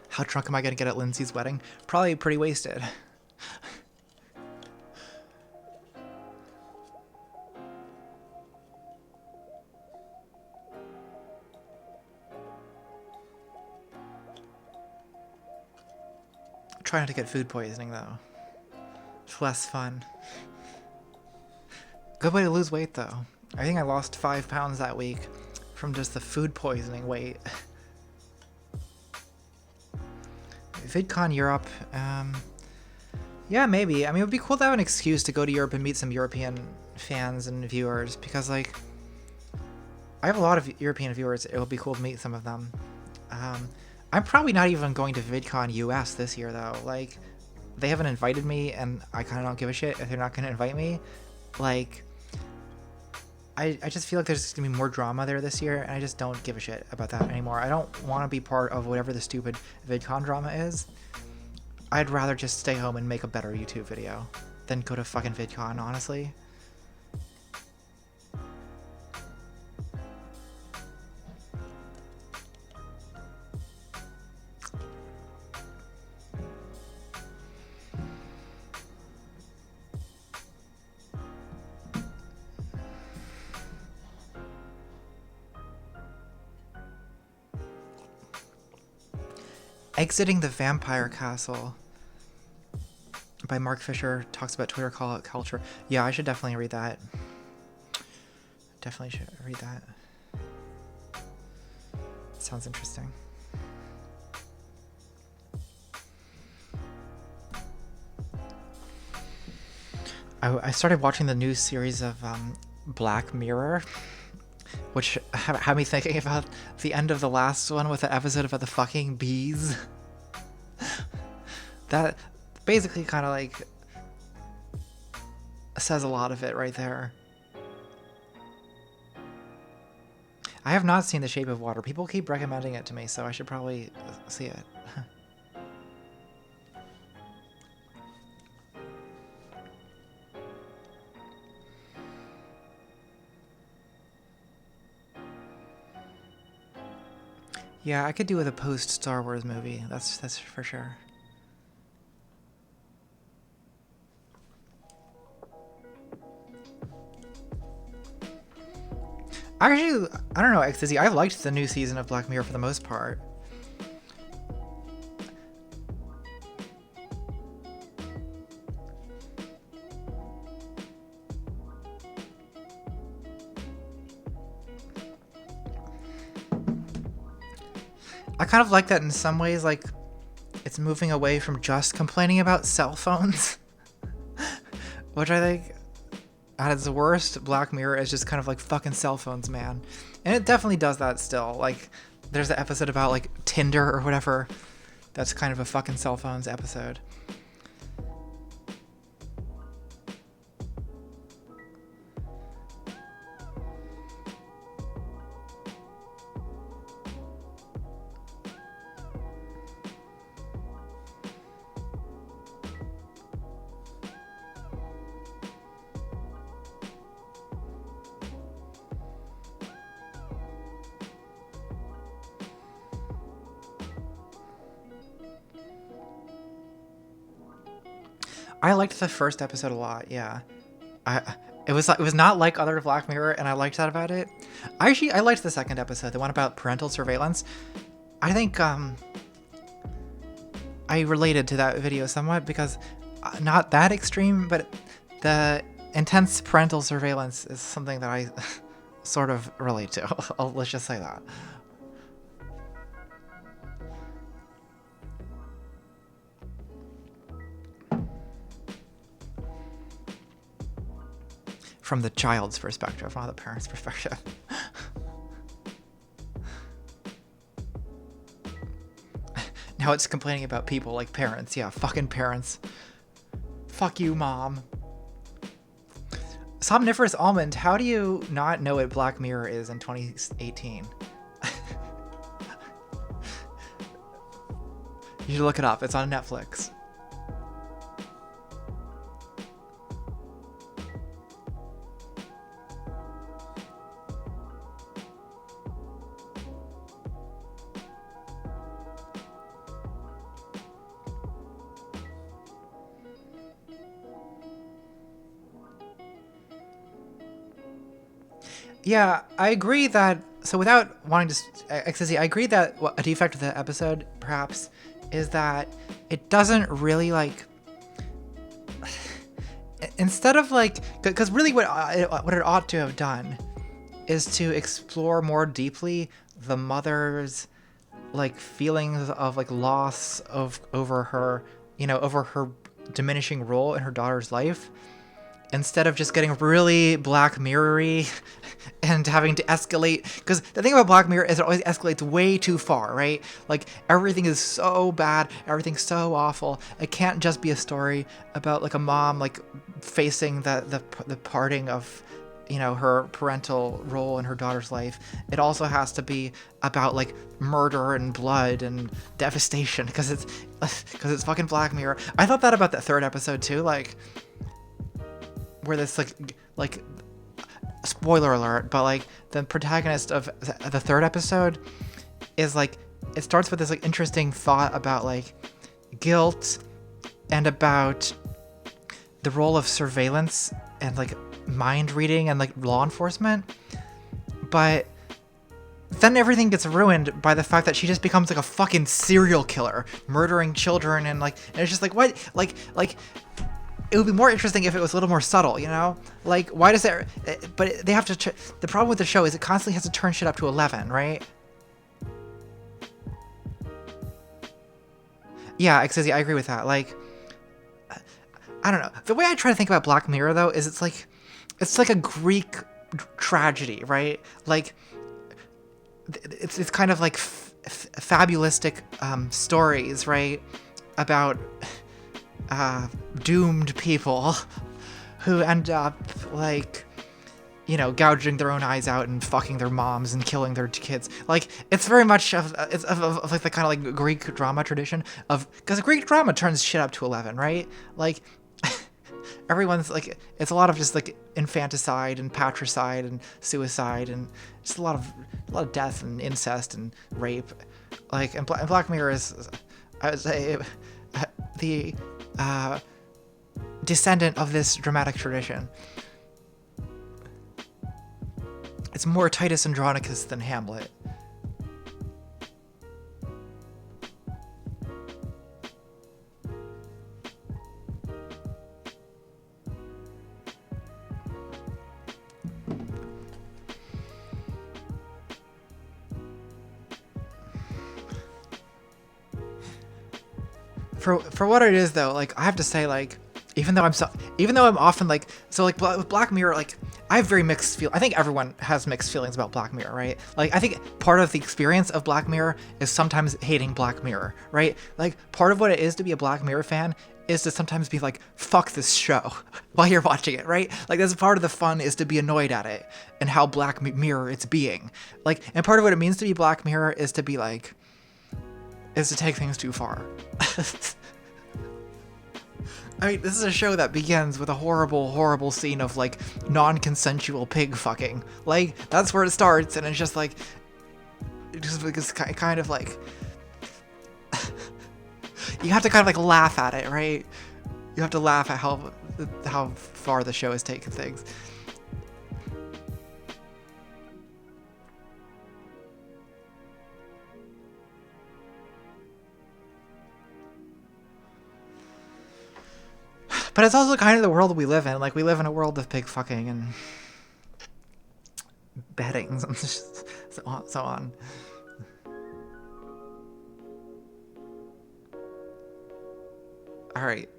How drunk am I gonna get at Lindsay's wedding? Probably pretty wasted. Try not to get food poisoning though. It's less fun. Good way to lose weight though. I think I lost 5 pounds that week from just the food poisoning weight. VidCon Europe, yeah, maybe. I mean, it would be cool to have an excuse to go to Europe and meet some European fans and viewers, because, like, I have a lot of European viewers. It would be cool to meet some of them. I'm probably not even going to VidCon US this year, though. Like, they haven't invited me, and I kind of don't give a shit if they're not going to invite me. Like, I just feel like there's going to be more drama there this year, and I just don't give a shit about that anymore. I don't want to be part of whatever the stupid VidCon drama is. I'd rather just stay home and make a better YouTube video than go to fucking VidCon, honestly. Exiting the Vampire Castle by Mark Fisher talks about Twitter call-out culture. Yeah, I should definitely read that. Definitely should read that. Sounds interesting. I started watching the new series of Black Mirror, which had me thinking about the end of the last one with the episode about the fucking bees. That basically kind of like says a lot of it right there. I have not seen The Shape of Water. People keep recommending it to me, so I should probably see it. Yeah, I could do with a post-Star Wars movie. That's for sure. Actually, I don't know, Ecstasy. I liked the new season of Black Mirror for the most part. I kind of like that in some ways, like, it's moving away from just complaining about cell phones. Which I think, at its worst, Black Mirror is just kind of like fucking cell phones, man. And it definitely does that still. Like, there's an episode about, like, Tinder or whatever. That's kind of a fucking cell phones episode. I liked the first episode a lot, yeah. It was not like other Black Mirror, and I liked that about it. I liked the second episode, the one about parental surveillance. I think I related to that video somewhat because not that extreme, but the intense parental surveillance is something that I sort of relate to. Let's just say that. From the child's perspective, not the parent's perspective. Now it's complaining about people like parents. Yeah, fucking parents. Fuck you, mom. Somniferous Almond, how do you not know what Black Mirror is in 2018? You should look it up. It's on Netflix. Yeah, I agree that. So without wanting to, I agree that a defect of the episode perhaps is that it doesn't really like. Instead of like, because really what it ought to have done is to explore more deeply the mother's like feelings of like loss of over her, over her diminishing role in her daughter's life, instead of just getting really Black Mirror-y and having to escalate. Because the thing about Black Mirror is it always escalates way too far, right? Like, everything is so bad, everything's so awful. It can't just be a story about like a mom like facing the parting of her parental role in her daughter's life. It also has to be about like murder and blood and devastation, because it's fucking Black Mirror. I thought that about that third episode too, like where this like spoiler alert, but like the protagonist of the third episode is like, it starts with this like interesting thought about like guilt and about the role of surveillance and like mind reading and like law enforcement, but then everything gets ruined by the fact that she just becomes like a fucking serial killer, murdering children, and it's just like, what, like it would be more interesting if it was a little more subtle, like, why does that, but they have to, the problem with the show is it constantly has to turn shit up to 11, right? Yeah, exactly, I agree with that. Like, I don't know, the way I try to think about Black Mirror though is it's like a Greek tragedy, right? Like, it's kind of like fabulistic stories, right, about doomed people who end up like gouging their own eyes out and fucking their moms and killing their kids. Like, it's very much of like the kind of like Greek drama tradition of, because Greek drama turns shit up to 11, right? Like, everyone's like, it's a lot of just like infanticide and patricide and suicide and just a lot of death and incest and rape. Like, and Black Mirror is, I would say, the descendant of this dramatic tradition. It's more Titus Andronicus than Hamlet. For what it is though, like, I have to say, like, even though I'm often like, so like with Black Mirror, like, I have very mixed I think everyone has mixed feelings about Black Mirror, right? Like, I think part of the experience of Black Mirror is sometimes hating Black Mirror, right? Like, part of what it is to be a Black Mirror fan is to sometimes be like, fuck this show while you're watching it, right? Like, that's part of the fun, is to be annoyed at it and how Black Mirror it's being. Like, and part of what it means to be Black Mirror is to be like, is to take things too far. I mean, this is a show that begins with a horrible, horrible scene of like non-consensual pig fucking. Like, that's where it starts, and it's just like, it's kind of like, you have to kind of like laugh at it, right? You have to laugh at how far the show has taken things. But it's also kind of the world we live in. Like, we live in a world of pig fucking and beddings and so on. All right.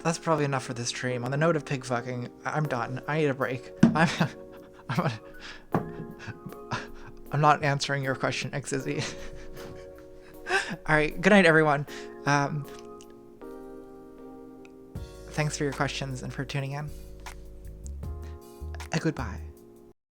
That's probably enough for this stream. On the note of pig fucking, I'm done. I need a break. I'm not answering your question, Xizzy. All right. Good night, everyone. Thanks for your questions and for tuning in. Goodbye.